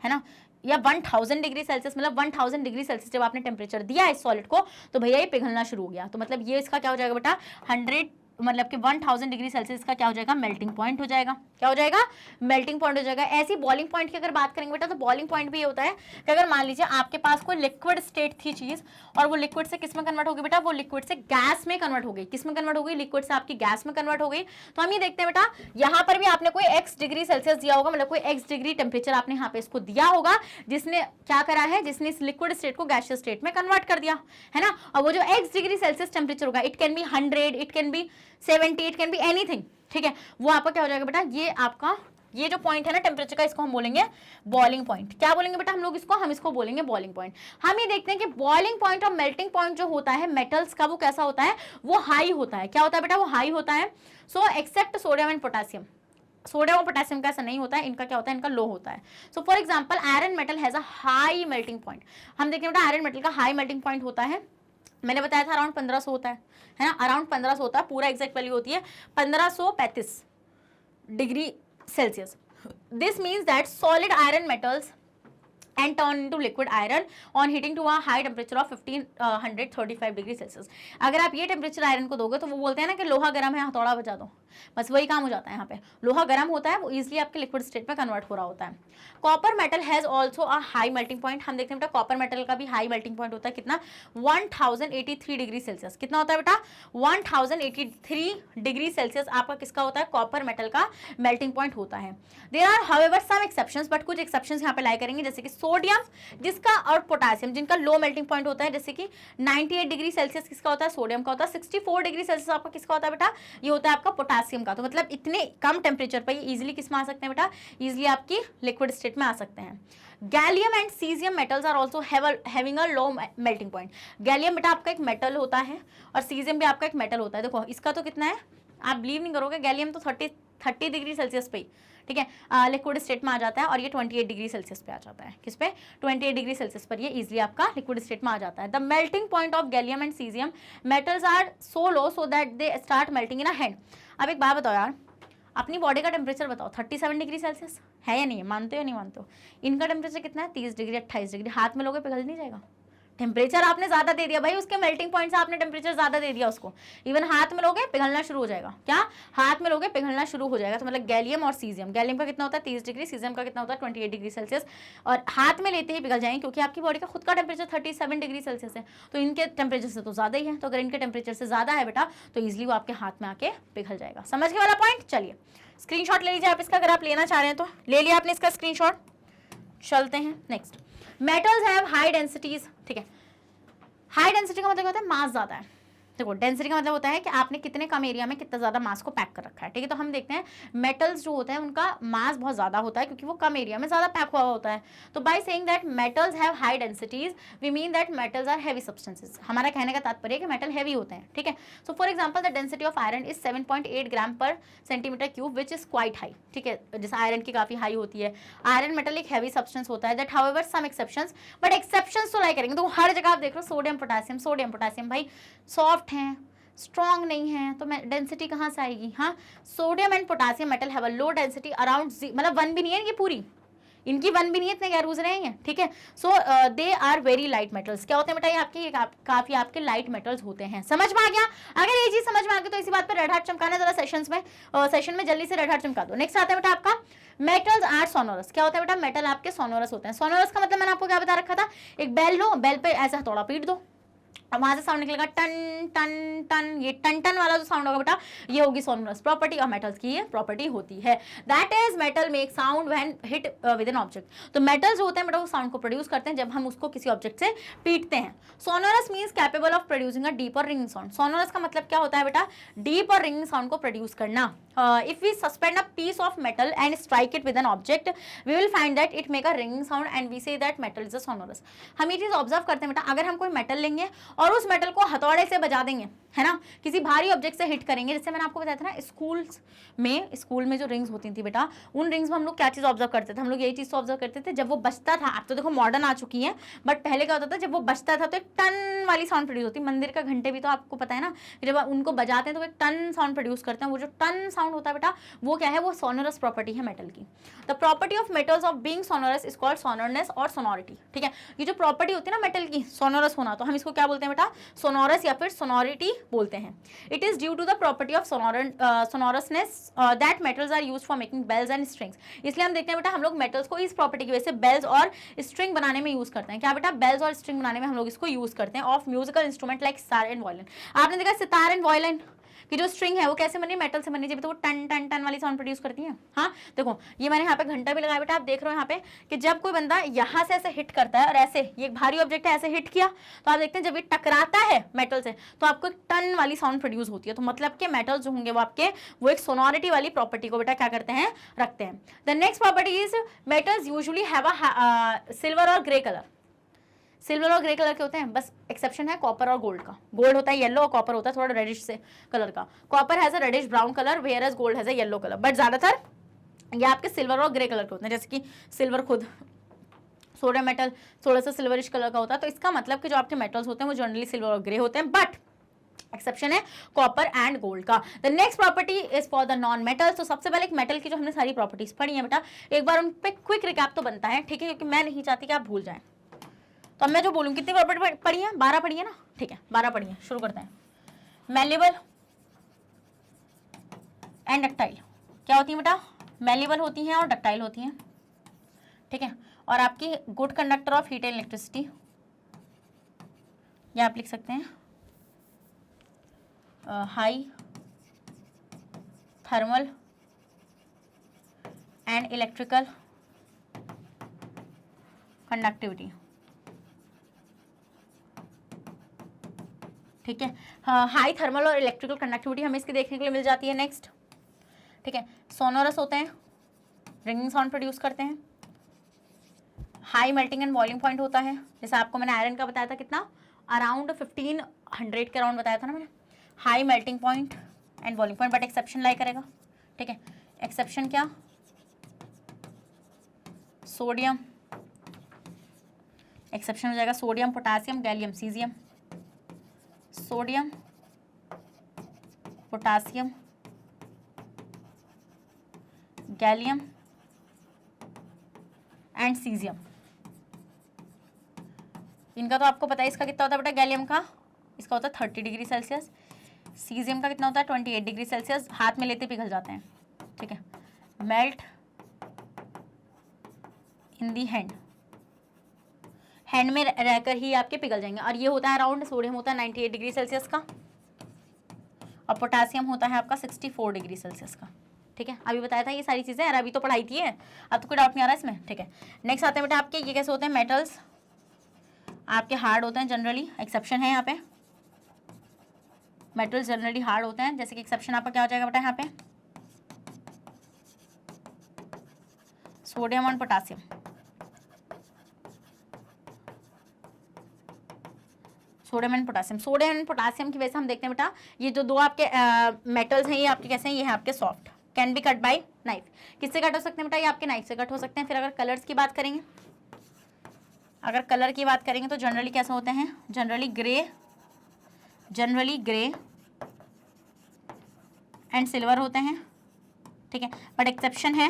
A: है ना, या 1000 डिग्री सेल्सियस, मतलब 1000 डिग्री सेल्सियस जब आपने टेम्परेचर दिया इस सॉलिड को, तो भैया ये पिघलना शुरू हो गया। तो मतलब ये इसका क्या हो जाएगा बेटा? 100 मतलब कि 1000 डिग्री सेल्सियस का क्या हो जाएगा, मेल्टिंग पॉइंट हो जाएगा। क्या हो जाएगा, मेल्टिंग पॉइंट हो जाएगा। ऐसी बॉइलिंग पॉइंट की अगर बात करेंगे बेटा, तो बॉइलिंग पॉइंट भी ये होता है कि अगर मान लीजिए आपके पास कोई लिक्विड स्टेट थी चीज, और वो लिक्विड से किस में कन्वर्ट हो गई बेटा, वो लिक्विड से गैस में कन्वर्ट हो गई। किस में कन्वर्ट हो गई, लिक्विड से आपकी गैस में कन्वर्ट हो गई। तो हम ये देखते हैं बेटा, यहाँ पर भी आपने कोई x डिग्री सेल्सियस दिया होगा, मतलब कोई x डिग्री टेम्परेचर आपने यहाँ पे इसको दिया होगा, जिसने क्या करा है, जिसने इस लिक्विड स्टेट को गैसियस स्टेट में कन्वर्ट कर दिया, है ना। और वो जो x डिग्री सेल्सियस टेम्परेचर होगा, it can be 100, it can be 70, it can be anything, ठीक है, वो आपका क्या हो जाएगा बेटा, ये आपका ये जो पॉइंट है ना टेम्परेचर का, इसको हम बोलेंगे बॉइलिंग पॉइंट। क्या बोलेंगे बेटा हम लोग इसको, हम इसको बोलेंगे बॉइलिंग पॉइंट। हम ये देखते हैं कि बॉइलिंग पॉइंट और मेल्टिंग पॉइंट जो होता है मेटल्स का, वो कैसा होता है, वो हाई होता है। क्या होता है बेटा, वो हाई होता है। So except sodium and potassium, sodium और पोटेशियम का ऐसा नहीं होता है, इनका क्या होता है, इनका लो होता है। So for example iron metal has a high melting point. हम देखते हैं बेटा आयरन मेटल का हाई मेल्टिंग पॉइंट होता है, मैंने बताया था अराउंड 1500 होता है ना, अराउंड 1500 होता है, पूरा एग्जैक्ट वैल्यू होती है 1535 degree Celsius. This means that solid iron metals and turn into liquid iron on heating to a high temperature of 1535 degree Celsius. अगर आप ये टेम्परेचर आयरन को दोगे तो वो बोलते हैं ना कि लोहा गर्म है, हथौड़ा बजा दो, बस वही काम हो जाता है। यहाँ पे लोहा गर्म होता है, वो इजीली आपके लिक्विड स्टेट में कन्वर्ट हो रहा होता है। Copper metal has also a high melting point. हम देखते हैं बेटा कॉपर मेटल का भी हाई मेल्टिंग पॉइंट होता है, कितना, 1083 डिग्री सेल्सियस। कितना होता है बेटा, 1083 डिग्री सेल्सियस आपका किसका होता है, कॉपर मेटल का मेल्टिंग पॉइंट होता है। There are however some exceptions, but कुछ एक्सेप्शंस यहाँ पे लाई करेंगे, जैसे कि सोडियम जिसका और पोटेशियम जिनका लो मेल्टिंग पॉइंट होता है, जैसे कि 98 डिग्री सेल्सियस किसका होता है, सोडियम का होता है। 64 डिग्री सेल्सियस आपका किसका होता है बेटा, ये होता है आपका पोटेशियम का। तो मतलब इतने कम टेम्परेचर पर ये इजीली किस में आ सकते हैं बेटा, इजीली आपकी लिक्विड स्टेट में आ सकते हैं। Gallium and caesium metals are also having a low melting point. Gallium बेटा आपका एक मेटल होता है और सीजियम भी आपका एक मेटल होता है। देखो इसका तो कितना है, आप बिलीव नहीं करोगे, गैलियम तो 30 डिग्री सेल्सियस पे ही, ठीक है, लिक्विड स्टेट में आ जाता है, और ये 28 डिग्री सेल्सियस पे आ जाता है। किस पे, 28 डिग्री सेल्सियस पर ये इजीली आपका लिक्विड स्टेट में आ जाता है। The melting point of gallium and caesium metals are so low so that they start melting in a hand. अब एक बात बताओ यार, अपनी बॉडी का टेम्परेचर बताओ, 37 डिग्री सेल्सियस है या नहीं है, मानते हो या नहीं मानते हो। इनका टेम्परेचर कितना है, 30 डिग्री 28 डिग्री। हाथ में लोगे पिघल नहीं जाएगा, टेम्परेचर आपने ज्यादा दे दिया भाई, उसके मेल्टिंग पॉइंट से आपने टेम्परेचर ज्यादा दे दिया उसको, इवन हाथ में लोगे पिघलना शुरू हो जाएगा। क्या, हाथ में लोगे पिघलना शुरू हो जाएगा। तो मतलब गैलियम और सीजियम, गैलियम का कितना होता है 30 डिग्री, सीजियम का कितना होता है 28 डिग्री सेल्सियस, और हाथ में लेते ही पिघल जाएंगे, क्योंकि आपकी बॉडी का खुद का टेम्परेचर 37 डिग्री सेल्सियस है, तो इनके टेम्परेचर से तो ज्यादा ही है। तो अगर इनके टेम्परेचर से ज्यादा है बेटा, तो ईजिली वो आपके हाथ में आके पिघल जाएगा। समझ गए वाला पॉइंट। चलिए स्क्रीनशॉट ले लीजिए आप इसका, अगर आप लेना चाह रहे हैं तो ले लिया आपने इसका स्क्रीनशॉट। चलते हैं next. Metals have high densities, ठीक है, हाई डेंसिटी का मतलब होता है मास ज्यादा है। देखो डेंसिटी का मतलब होता है कि आपने कितने कम एरिया में कितना ज्यादा मास को पैक कर रखा है, ठीक है। तो हम देखते हैं मेटल्स जो होते हैं उनका मास बहुत ज्यादा होता है, क्योंकि वो कम एरिया में ज्यादा पैक हुआ होता है। तो by saying that metals have high densities we mean that metals are heavy substances. हमारा कहने का तात्पर्य है कि मेटल हैवी होते हैं, ठीक है। So for example the density of iron is 7.8 gram per centimetre cube which is quite high, ठीक है, जैसे आयरन की काफी हाई होती है। आयरन मेटल एक हैवी सब्सटेंस होता है, that however some exceptions, but exceptions तो लाई करेंगे। तो हर जगह आप देख रहे हो सोडियम पोटेशियम भाई सॉफ्ट हैं, स्ट्रॉन्ग नहीं है, तो डेंसिटी कहाँ से आएगी। हाँ, sodium and potassium metal have a low density around, मतलब 1 भी नहीं है ये पूरी, इनकी 1 भी नहीं है, इतने गैरूज रहे हैं, ठीक है। So they are very light metals. क्या होते हैं बेटा, आपके काफी आपके लाइट मेटल्स होते हैं। समझ में आ गया। अगर ये चीज समझ में आ गई तो इसी बात पर रेड हार्ट चमकाना जरा सेशन में जल्दी से रेड हार्ट चमका दो। नेक्स्ट आता है बेटा आपका मेटल्स आर सोनोरस। क्या होता है बेटा, मेटल आपके सोनोरस होते हैं। सोनोरस का मतलब मैंने आपको क्या बता रखा था, एक बेल लो, बेल पे ऐसा हथौड़ा पीट दो, वहां से साउंड निकलेगा टन टन टन, ये टन टन वाला जो साउंड होगा बेटा, ये होगी सोनोरस प्रॉपर्टी और मेटल्स की ये प्रॉपर्टी होती है। That is metal make sound when hit with an object. तो मेटल्स होते हैं बेटा वो साउंड को प्रोड्यूस करते हैं जब हम उसको किसी ऑब्जेक्ट से पीटते हैं। Sonorous means capable of producing a deep और रिंगिंग साउंड। सोनोरस का मतलब क्या होता है बेटा, डीप और रिंगिंग साउंड को प्रोड्यूस करना। If we suspend a piece of metal and strike it with an object, we will find that it make a ringing sound and we say that metal is a sonorous। हम ये चीज observe करते हैं बेटा, अगर हम कोई metal लेंगे और उस मेटल को हथौड़े से बजा देंगे, है ना, किसी भारी ऑब्जेक्ट से हिट करेंगे, जैसे मैंने आपको बताया था ना स्कूल में जो रिंग्स होती थी बेटा, उन रिंग्स में हम लोग क्या चीज ऑब्जर्व करते थे, हम लोग यही चीज ऑब्जर्व करते थे जब वो बजता था। अब तो देखो मॉडर्न आ चुकी है, बट पहले क्या होता था, जब वो बजता था तो एक टन वाली साउंड प्रोड्यूस होती। मंदिर का घंटे भी तो आपको पता है ना, जब उनको बजाते हैं तो एक टन साउंड प्रोड्यूस करते हैं। वो जो टन साउंड होता है बेटा, वो क्या है, वो सोनोरस प्रॉपर्टी है मेटल की। The property of metals of being sonorous is called sonorousness और सोनोरिटी, ठीक है। ये जो प्रॉपर्टी होती है ना मेटल की, सोनोरस होना, तो हम इसको क्या बोलते हैं बोलते हैं बेटा, सोनोरस या फिर सोनोरिटी बोलते हैं। It is due to the property of sonorousness that metals are used for making bells and strings. इसलिए हम देखते हैं बेटा हम लोग मेटल्स को इस प्रॉपर्टी की वजह से बेल्स और स्ट्रिंग बनाने में यूज करते हैं। क्या बेटा, बेल्स और स्ट्रिंग बनाने में हम लोग इसको यूज करते हैं of musical instrument like sitar and violin. आपने देखा सितार एंड वायलिन कि जो स्ट्रिंग है वो कैसे बनी, मेटल से बनी, जब तो वो टन टन टन वाली साउंड प्रोड्यूस करती है। हाँ देखो, ये मैंने यहाँ पे घंटा भी लगाया बेटा, आप देख रहे हो यहाँ पे कि जब कोई बंदा यहाँ से ऐसे हिट करता है और ऐसे, ये एक भारी ऑब्जेक्ट है, ऐसे हिट किया तो आप देखते हैं जब ये टकराता है मेटल से तो आपको एक टन वाली साउंड प्रोड्यूस होती है। तो मतलब के मेटल जो होंगे वो आपके वो एक सोनोरिटी वाली प्रॉपर्टी को बेटा क्या करते हैं, रखते हैं। The next property is metals usually have a silver और ग्रे कलर। सिल्वर और ग्रे कलर के होते हैं, बस एक्सेप्शन है कॉपर और गोल्ड का। गोल्ड होता है येलो और कॉपर होता है थोड़ा रेडिश से कलर का। Copper has a reddish brown colour whereas gold has a yellow colour, but ज्यादातर ये आपके सिल्वर और ग्रे कलर के होते हैं। जैसे कि सिल्वर खुद सोडियम मेटल थोड़ा सा सिल्वरिश कलर का होता है, तो इसका मतलब कि जो आपके मेटल्स होते हैं वो जनरली सिल्वर और ग्रे होते हैं, बट एक्सेप्शन है कॉपर एंड गोल्ड का। The next property is for the non metals. तो सबसे पहले एक मेटल की जो हमने सारी प्रॉपर्टीज पढ़ी है बेटा, एक बार उन पे क्विक रिकैप तो बनता है, ठीक है, क्योंकि मैं नहीं चाहती कि आप भूल जाएं। तो अब मैं जो बोलूँ, कितनी प्रॉपर्टी पढ़ी है, 12 पढ़ी है ना, ठीक है 12 पढ़ी है। शुरू करते हैं। मेलेबल एंड डक्टाइल क्या होती है बेटा, मेलेबल होती हैं और डक्टाइल होती हैं, ठीक है। और आपकी good conductor of heat and electricity, या आप लिख सकते हैं high thermal and electrical conductivity, ठीक है। हाई थर्मल और इलेक्ट्रिकल कंडक्टिविटी हमें इसकी देखने के लिए मिल जाती है। नेक्स्ट, ठीक है, सोनोरस होते हैं, रिंगिंग साउंड प्रोड्यूस करते हैं। High melting and boiling point होता है, जैसे आपको मैंने आयरन का बताया था, कितना अराउंड 1500 के अराउंड बताया था ना मैंने। High melting point and boiling point, but exception lie करेगा, ठीक है। एक्सेप्शन क्या, सोडियम, एक्सेप्शन हो जाएगा sodium, potassium, gallium, caesium. Sodium, potassium, gallium and caesium. इनका तो आपको पता है, इसका कितना होता है बेटा, गैलियम का इसका होता है 30 डिग्री सेल्सियस, सीजियम का कितना होता है 28 डिग्री सेल्सियस। हाथ में लेते पिघल जाते हैं, ठीक है। Melt in the hand, hand में रहकर ही आपके पिघल जाएंगे। और ये होता है अराउंड, सोडियम होता है 98 डिग्री सेल्सियस का और पोटासियम होता है आपका 64 डिग्री सेल्सियस का, ठीक है। अभी बताया था ये सारी चीज़ें, और अभी तो पढ़ाई थी है, अब तो कोई डाउट नहीं आ रहा इसमें, ठीक है। नेक्स्ट आते हैं बेटा आपके, ये कैसे होते हैं, मेटल्स आपके हार्ड होते हैं जनरली, एक्सेप्शन है यहाँ पे, मेटल्स जनरली हार्ड होते हैं। जैसे कि एक्सेप्शन आपका क्या हो जाएगा बेटा यहाँ पे, सोडियम और potassium, sodium and potassium. Sodium and potassium की वजह से हम देखते हैं बेटा ये जो दो आपके मेटल्स हैं ये आपके कैसे हैं, ये हैं आपके soft, can be cut by knife. किससे कट हो सकते हैं बेटा, ये आपके नाइफ से कट हो सकते हैं। फिर अगर कलर्स की बात करेंगे, अगर कलर की बात करेंगे तो जनरली कैसे होते हैं, जनरली ग्रे एंड सिल्वर होते हैं, ठीक है। बट एक्सेप्शन है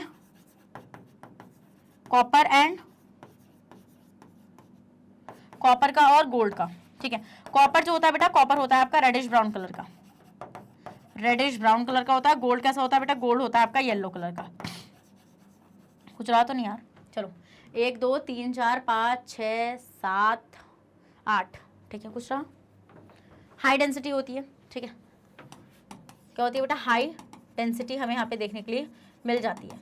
A: कॉपर का और गोल्ड का, ठीक है। कॉपर जो होता है बेटा, कॉपर होता है आपका रेडिश ब्राउन कलर का, रेडिश ब्राउन कलर का होता है। गोल्ड कैसा होता है बेटा, गोल्ड होता है आपका येलो कलर का। कुछ रहा तो नहीं यार, चलो 1 2 3 4 5 6 7 8, ठीक है। कुछ रहा, हाई डेंसिटी होती है, ठीक है। क्या होती है बेटा, हाई डेंसिटी हमें यहाँ पे देखने के लिए मिल जाती है,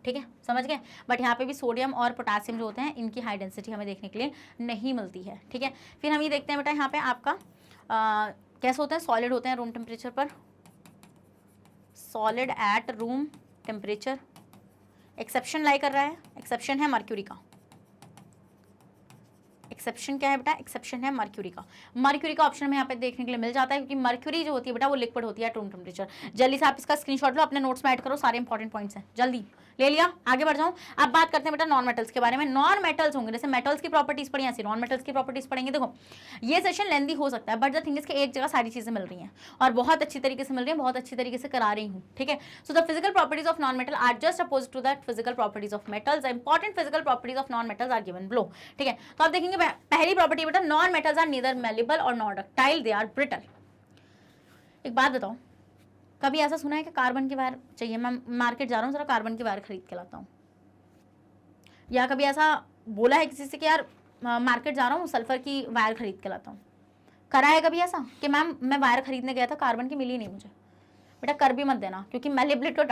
A: ठीक है, समझ गए। बट यहाँ पे भी सोडियम और पोटासियम जो होते हैं इनकी हाई डेंसिटी हमें देखने के लिए नहीं मिलती है, ठीक है। फिर हम ये देखते हैं बेटा यहाँ पे आपका कैसे होते हैं, सॉलिड होते हैं रूम टेम्परेचर पर, solid at room temperature. Exception lie कर रहा है, एक्सेप्शन है मर्क्यूरी का। एक्सेप्शन क्या है बेटा, एक्सेप्शन है मर्क्यूरी का। मर्क्यूरी का ऑप्शन में यहाँ पे देखने के लिए मिल जाता है, क्योंकि मर्क्यूरी जो होती है बेटा वो लिक्विड होती है एट रूम टेम्परेचर। जल्दी से आप इसका स्क्रीनशॉट लो, अपने नोट्स में ऐड करो, सारे इंपॉर्टेंट पॉइंट्स हैं, जल्दी ले लिया। आगे बढ़ जाऊँ, अब बात करते हैं बेटा नॉन मेटल्स के बारे में। नॉन मेटल्स होंगे, जैसे मेटल्स की प्रॉपर्टीज पढ़ी, ऐसी नॉन मेटल्स की प्रॉपर्टीज पढ़ेंगे। देखो ये सेशन लेंदी हो सकता है, बट द थिंग इज कि एक जगह सारी चीजें मिल रही हैं और बहुत अच्छी तरीके से मिल रही है, बहुत अच्छी तरीके से करा रही हूँ, ठीक है। So the physical properties of non metal are just opposite to that physical properties of metals. The important physical properties of non metals are given below, ठीक है। तो आप देखेंगे पहली प्रॉपर्टी बेटा, non metals are neither malleable और not ductile, they are brittle. एक बात बताओ, कभी ऐसा सुना है कि कार्बन की वायर चाहिए, मैं मार्केट जा रहा हूँ जरा कार्बन की वायर खरीद के लाता हूँ, या कभी ऐसा बोला है किसी से कि यार मार्केट जा रहा हूँ सल्फर की वायर खरीद के लाता हूँ? करा है कभी ऐसा कि मैम मैं वायर खरीदने गया था, कार्बन की मिली नहीं मुझे? बेटा कर भी मत देना, क्योंकि मेलेबिलिटी और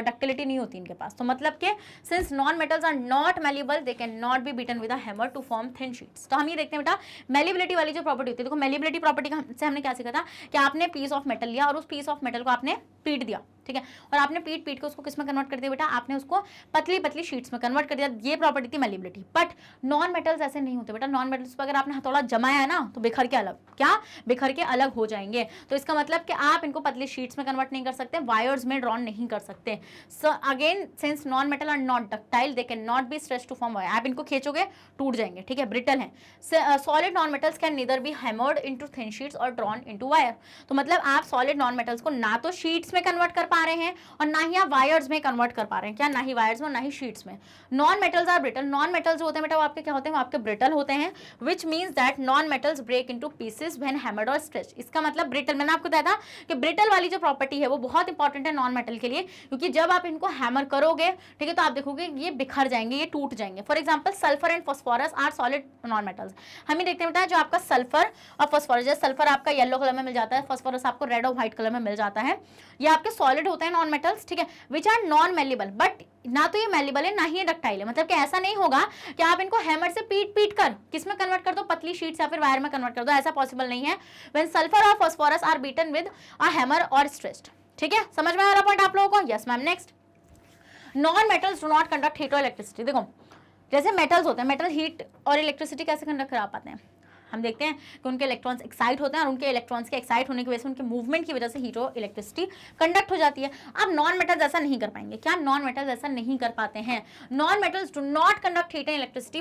A: डक्टिलिटी नहीं होती इनके पास। तो मतलब कि since non metals are not malleable, they can not be beaten with a hammer to form thin sheets. तो हम ये देखते हैं बेटा मेलेबिलिटी वाली जो प्रॉपर्टी होती है, देखो मेलेबिलिटी प्रॉपर्टी से हमने क्या सीखा था कि आपने पीस ऑफ मेटल लिया और उस पीस ऑफ मेटल को आपने पीट दिया, ठीक है, और आपने पीट के उसको किस में कन्वर्ट कर दिया बेटा, आपने उसको पतली पतली शीट्स में कन्वर्ट कर दिया। ये प्रॉपर्टी थी मेलेबिलिटी। बट नॉन मेटल्स ऐसे नहीं होते बेटा, नॉन मेटल्स पर अगर आपने हथौड़ा जमाया है ना तो बिखर के अलग, क्या बिखर के अलग हो जाएंगे। तो इसका मतलब कि आप इनको पतली शीट्स में कन्वर्ट नहीं कर सकते, वायर्स में ड्रॉन नहीं कर सकते। So again since non metal are not ductile, they can not be stretched to form wire. आप इनको खींचोगे टूट जाएंगे, ठीक है, ब्रिटल है। Solid non metals can neither be hammered into thin sheets और ड्रॉन इनटू वायर। तो मतलब आप सॉलिड नॉन मेटल्स को ना तो शीट्स में कन्वर्ट कर पा रहे हैं और ना ही आप वायर्स में कन्वर्ट कर पा रहे हैं, क्या, ना ही वायर्स में ना ही शीट्स में। Non metals are brittle, non metals होते हैं बेटा वो आपके क्या होते हैं, वो आपके ब्रिटल होते हैं, which means that non metals break into pieces when hammered और स्ट्रेच। इसका मतलब ब्रिटल, मैंने आपको बताया था कि ब्रिटल वाली जो प्रॉपर्टी है वो बहुत इंपॉर्टेंट है नॉन मेटल के लिए, क्योंकि जब आप इनको हैमर करोगे, ठीक है, तो आप देखोगे ये बिखर जाएंगे, ये टूट जाएंगे। For example sulphur and phosphorus are solid non metals. हम ही देखते हैं बेटा जो आपका सल्फर और फॉस्फोरस, जैसे सल्फर आपका येलो कलर में मिल जाता है, फॉस्फोरस आपको रेड और व्हाइट कलर में मिल जाता है, ये आपके सॉलिड होते हैं नॉन मेटल्स, ठीक है, which are non malleable. But ना तो ये मेलेबल है ना ही ये डक्टाइल है। मतलब कि ऐसा नहीं होगा कि आप इनको हैमर से पीट कर किस में कन्वर्ट कर दो, पतली शीट्स या फिर वायर में कन्वर्ट कर दो, ऐसा पॉसिबल नहीं है। व्हेन सल्फर और phosphorus are beaten with a hammer और स्ट्रेच्ड, ठीक है, समझ में आ रहा पॉइंट आप लोगों को? Yes ma'am. Next, non metals do not conduct heat और इलेक्ट्रिसिटी। देखो जैसे मेटल्स होते हैं, मेटल हीट और इलेक्ट्रिसिटी कैसे कंडक्ट करा पाते हैं? हम देखते हैं कि उनके इलेक्ट्रॉन्स एक्साइट होते हैं और उनके इलेक्ट्रॉन्स के एक्साइट होने की वजह से उनके मूवमेंट की वजह से हीट और इलेक्ट्रिसिटी कंडक्ट हो जाती है। अब नॉन मेटल्स ऐसा नहीं कर पाएंगे, क्या, नॉन मेटल्स ऐसा नहीं कर पाते हैं। Non metals do not conduct heat and electricity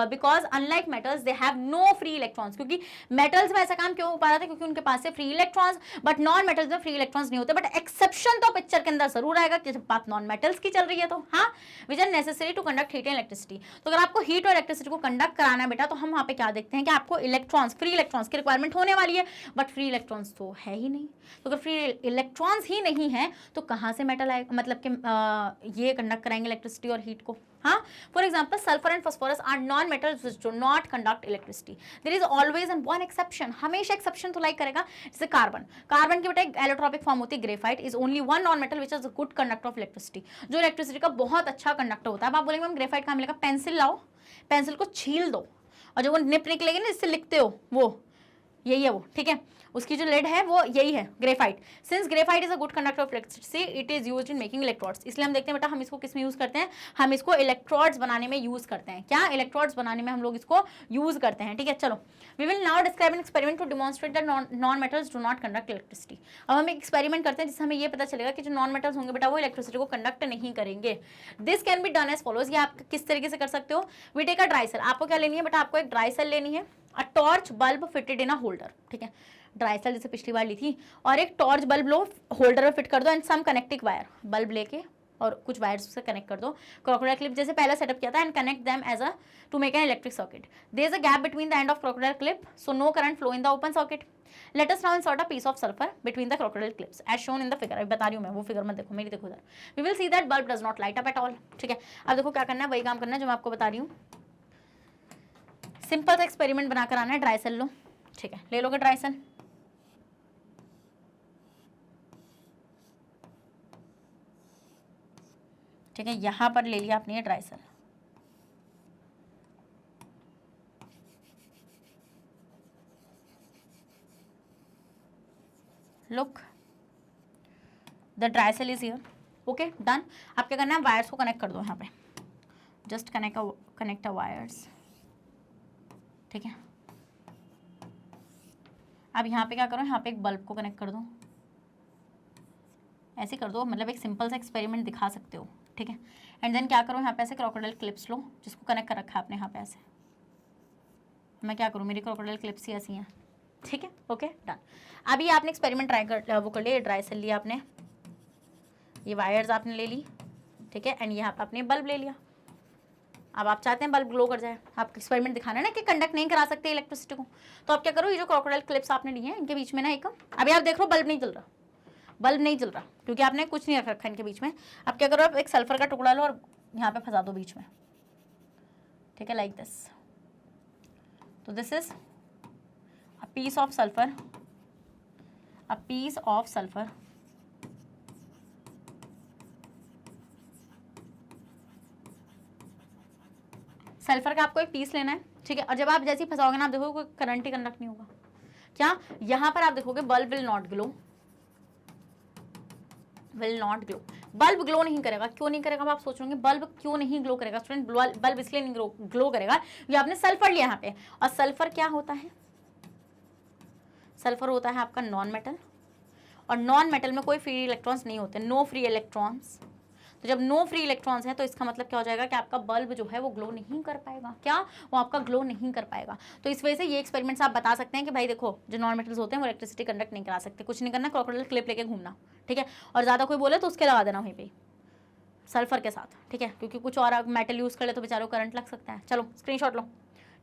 A: because unlike metals they have no free electrons. क्योंकि मेटल्स में ऐसा काम क्यों हो पा रहा था, क्योंकि उनके पास से free electrons, but non metals में फ्री इलेक्ट्रॉन्स नहीं होते। बट एक्सेप्शन तो पिक्चर के अंदर जरूर आएगा कि जब बात नॉन मेटल्स की चल रही है तो, हाँ, which are necessary to conduct heat and electricity. तो अगर आपको हीट और इलेक्ट्रिसिटी को कंडक्ट कराना है बेटा, तो हम वहाँ पे क्या देखते हैं कि आपको इलेक्ट्रॉन्स, फ्री इलेक्ट्रॉन्स की रिक्वायरमेंट होने वाली है, बट फ्री इलेक्ट्रॉन्स तो है ही नहीं। तो अगर फ्री इलेक्ट्रॉन्स ही नहीं है तो कहाँ से मेटल आएगा, मतलब कि ये कंडक्ट कराएंगे इलेक्ट्रिसिटी और हीट को? हाँ, for example sulphur and phosphorus are non metals which do not conduct electricity. There is always and one exception, हमेशा एक्सेप्शन तो लाइक करेगा। जैसे कार्बन, कार्बन की बेटा एक एलोट्रॉपिक फॉर्म होती है, graphite is only one non metal which is a good conductor of electricity, जो इलेक्ट्रिसिटी का बहुत अच्छा कंडक्टर होता है। अब आप बोलेंगे मैम ग्रेफाइट कहाँ मिलेगा? पेंसिल लाओ, पेंसिल को छील दो और जो वो निप निकलेगी ना जिससे लिखते हो, वो यही है वो, ठीक है, उसकी जो लेड है वो यही है, graphite. Since graphite is a good conductor of electricity, it is used in making electrodes. इसलिए हम देखते हैं बेटा हम इसको किस में यूज करते हैं, हम इसको इलेक्ट्रोड्स बनाने में यूज करते हैं। क्या, इलेक्ट्रोड्स बनाने में हम लोग इसको यूज करते हैं, ठीक है। चलो, we will now describe an experiment to demonstrate that non metals do not conduct electricity. अब हम एक एक्सपेरिमेंट करते हैं जिससे हमें ये पता चलेगा कि जो नॉन मेटल्स होंगे बेटा वो इलेक्ट्रिसिटी को कंडक्ट नहीं करेंगे। This can be done as follows. ये आप किस तरीके से कर सकते हो? We take a dry cell. आपको क्या लेनी है बेटा? आपको एक ड्राई सेल लेनी है, a torch bulb fitted in a holder, ठीक है, ड्राई सेल जैसे पिछली बार ली थी, और एक टॉर्च बल्ब लो, होल्डर में फिट कर दो, and some connecting wire, bulb लेके और कुछ वायर्स से कनेक्ट कर दो, क्रोकोडाइल क्लिप जैसे पहले सेटअप किया था, and connect them as a to make an electric circuit. There is a gap between the end of crocodile clip, so no current flow in the open circuit. Let us now insert a piece of sulphur between the crocodile clips as shown in the figure. बता रही हूं मैं, वो figure मत देखो, मेरी देखो इधर। We will see that bulb does not light up at all, ठीक है। अब देखो क्या करना है, वही काम करना है जो मैं आपको बता रही हूँ। सिंपल सा एक्सपेरिमेंट बनाकर आना है। ड्राई सेल लो, ठीक है, ले लोगे ड्राई सेल, ठीक है, यहां पर ले लिया आपने ये dry cell. Look, the dry cell is here, okay, done. आप क्या करना है, वायर्स को कनेक्ट कर दो यहाँ पे, जस्ट कनेक्ट अ वायर्स, ठीक है। अब यहाँ पे क्या करो, यहाँ पे एक बल्ब को कनेक्ट कर दो, ऐसे कर दो, मतलब एक सिंपल सा एक्सपेरिमेंट दिखा सकते हो, ठीक है। एंड देन क्या करो, यहाँ पे ऐसे क्रोकोडाइल क्लिप्स लो, जिसको कनेक्ट कर रखा है आपने यहाँ पे ऐसे। मैं क्या करूँ, मेरी क्रोकोडाइल क्लिप्स ही ऐसी हैं, ठीक है, ओके, डन। अभी आपने एक्सपेरिमेंट ट्राई कर वो कर लिया, ड्राई सेल लिया आपने, ये वायर्स आपने ले ली, ठीक है, एंड यहाँ पे आपने बल्ब ले लिया। अब आप चाहते हैं बल्ब ग्लो कर जाए, आप एक्सपेरिमेंट दिखाना है ना कि कंडक्ट नहीं करा सकते इलेक्ट्रिसिटी को, तो आप क्या करो, ये जो क्रोकोडाइल क्लिप्स आपने लिए हैं इनके बीच में ना एक, अभी आप देख लो बल्ब नहीं जल रहा, बल्ब नहीं जल रहा क्योंकि आपने कुछ नहीं रख रखा इनके बीच में। अब क्या करो, आप एक सल्फर का टुकड़ा लो और यहाँ पे फंसा दो बीच में, ठीक है, लाइक दिस। तो this is a piece of sulphur, a piece of sulphur sulphur का आपको एक पीस लेना है, ठीक है। और जब आप जैसे ही फंसाओगे ना, आप देखोगे कोई करंट ही कंडक्ट नहीं होगा। क्या यहाँ पर आप देखोगे bulb will not glow, will not glow, bulb glow नहीं करेगा। क्यों नहीं करेगा, आप सोचोगे बल्ब क्यों नहीं ग्लो करेगा स्टूडेंट, बल्ब इसलिए नहीं ग्लो करेगा, ये आपने सल्फर लिया यहाँ पे, और सल्फर क्या होता है, सल्फर होता है आपका नॉन मेटल, और नॉन मेटल में कोई फ्री इलेक्ट्रॉन्स नहीं होते, नो फ्री इलेक्ट्रॉन्स। तो जब नो फ्री इलेक्ट्रॉन्स है तो इसका मतलब क्या हो जाएगा कि आपका बल्ब जो है वो ग्लो नहीं कर पाएगा। क्या, वो आपका ग्लो नहीं कर पाएगा। तो इस वजह से ये एक्सपेरिमेंट्स आप बता सकते हैं कि भाई देखो जो नॉन मेटल्स होते हैं वो इलेक्ट्रिसिटी कंडक्ट नहीं करा सकते, कुछ नहीं करना, क्रोकोडाइल क्लिप लेके घूमना, ठीक है। और ज़्यादा कोई बोले तो उसके लगा देना वहीं पे सल्फर के साथ, ठीक है, क्योंकि कुछ और मेटल यूज़ कर ले तो बेचारों को करंट लग सकता है। चलो स्क्रीनशॉट लो,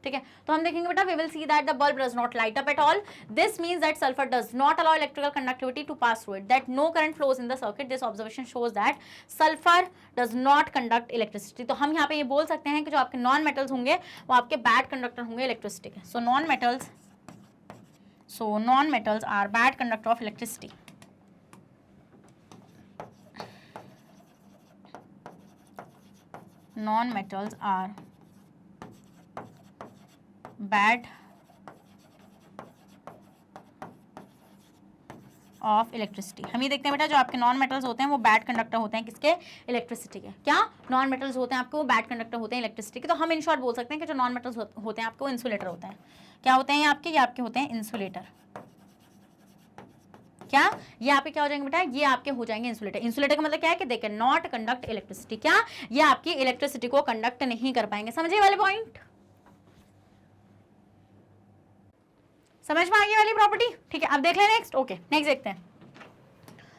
A: ठीक है। तो हम देखेंगे बेटा, we will see that the bulb does not light up at all, this means that sulphur does not allow electrical conductivity to pass through it, that no current flows in the circuit, this observation shows that sulphur does not conduct electricity. तो हम यहाँ पे ये बोल सकते हैं कि जो आपके नॉन मेटल्स होंगे वो आपके बैड कंडक्टर होंगे इलेक्ट्रिसिटी के। So non metals are bad conductor of electricity. Non metals are bad of electricity. हम ये देखते हैं बेटा, जो आपके नॉन मेटल्स होते हैं वो बैड कंडक्टर होते हैं किसके, इलेक्ट्रिसिटी के। क्या, नॉन मेटल्स होते हैं आपके वो बैड कंडक्टर होते हैं इलेक्ट्रिसिटी के। तो हम इन शॉर्ट बोल सकते हैं कि जो नॉन मेटल्स होते हैं आपके वो इंसुलेटर होते हैं। क्या होते हैं ये आपके होते हैं इंसुलेटर। क्या, ये आपके क्या हो जाएंगे बेटा, ये आपके हो जाएंगे इंसुलेटर। इंसुलेटर का मतलब क्या है कि दे कैन नॉट कंडक्ट इलेक्ट्रिसिटी। क्या, ये आपकी इलेक्ट्रिसिटी को कंडक्ट नहीं कर पाएंगे। समझे वाले पॉइंट, समझ में आ गई वाली प्रॉपर्टी, ठीक है। अब देख लें नेक्स्ट, ओके नेक्स्ट देखते हैं।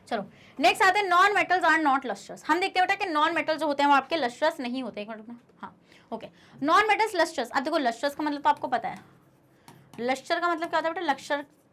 A: चलो नेक्स्ट आते हैं, non metals are not lustrous. हम देखते हैं बेटा कि नॉन मेटल जो होते हैं वो आपके लस्ट्रस नहीं होते। एक मिनट में, हाँ ओके, नॉन मेटल्स लस्ट्रस। अब देखो लस्ट्रस का मतलब तो आपको पता है, लस्टर का मतलब क्या होता है बेटा,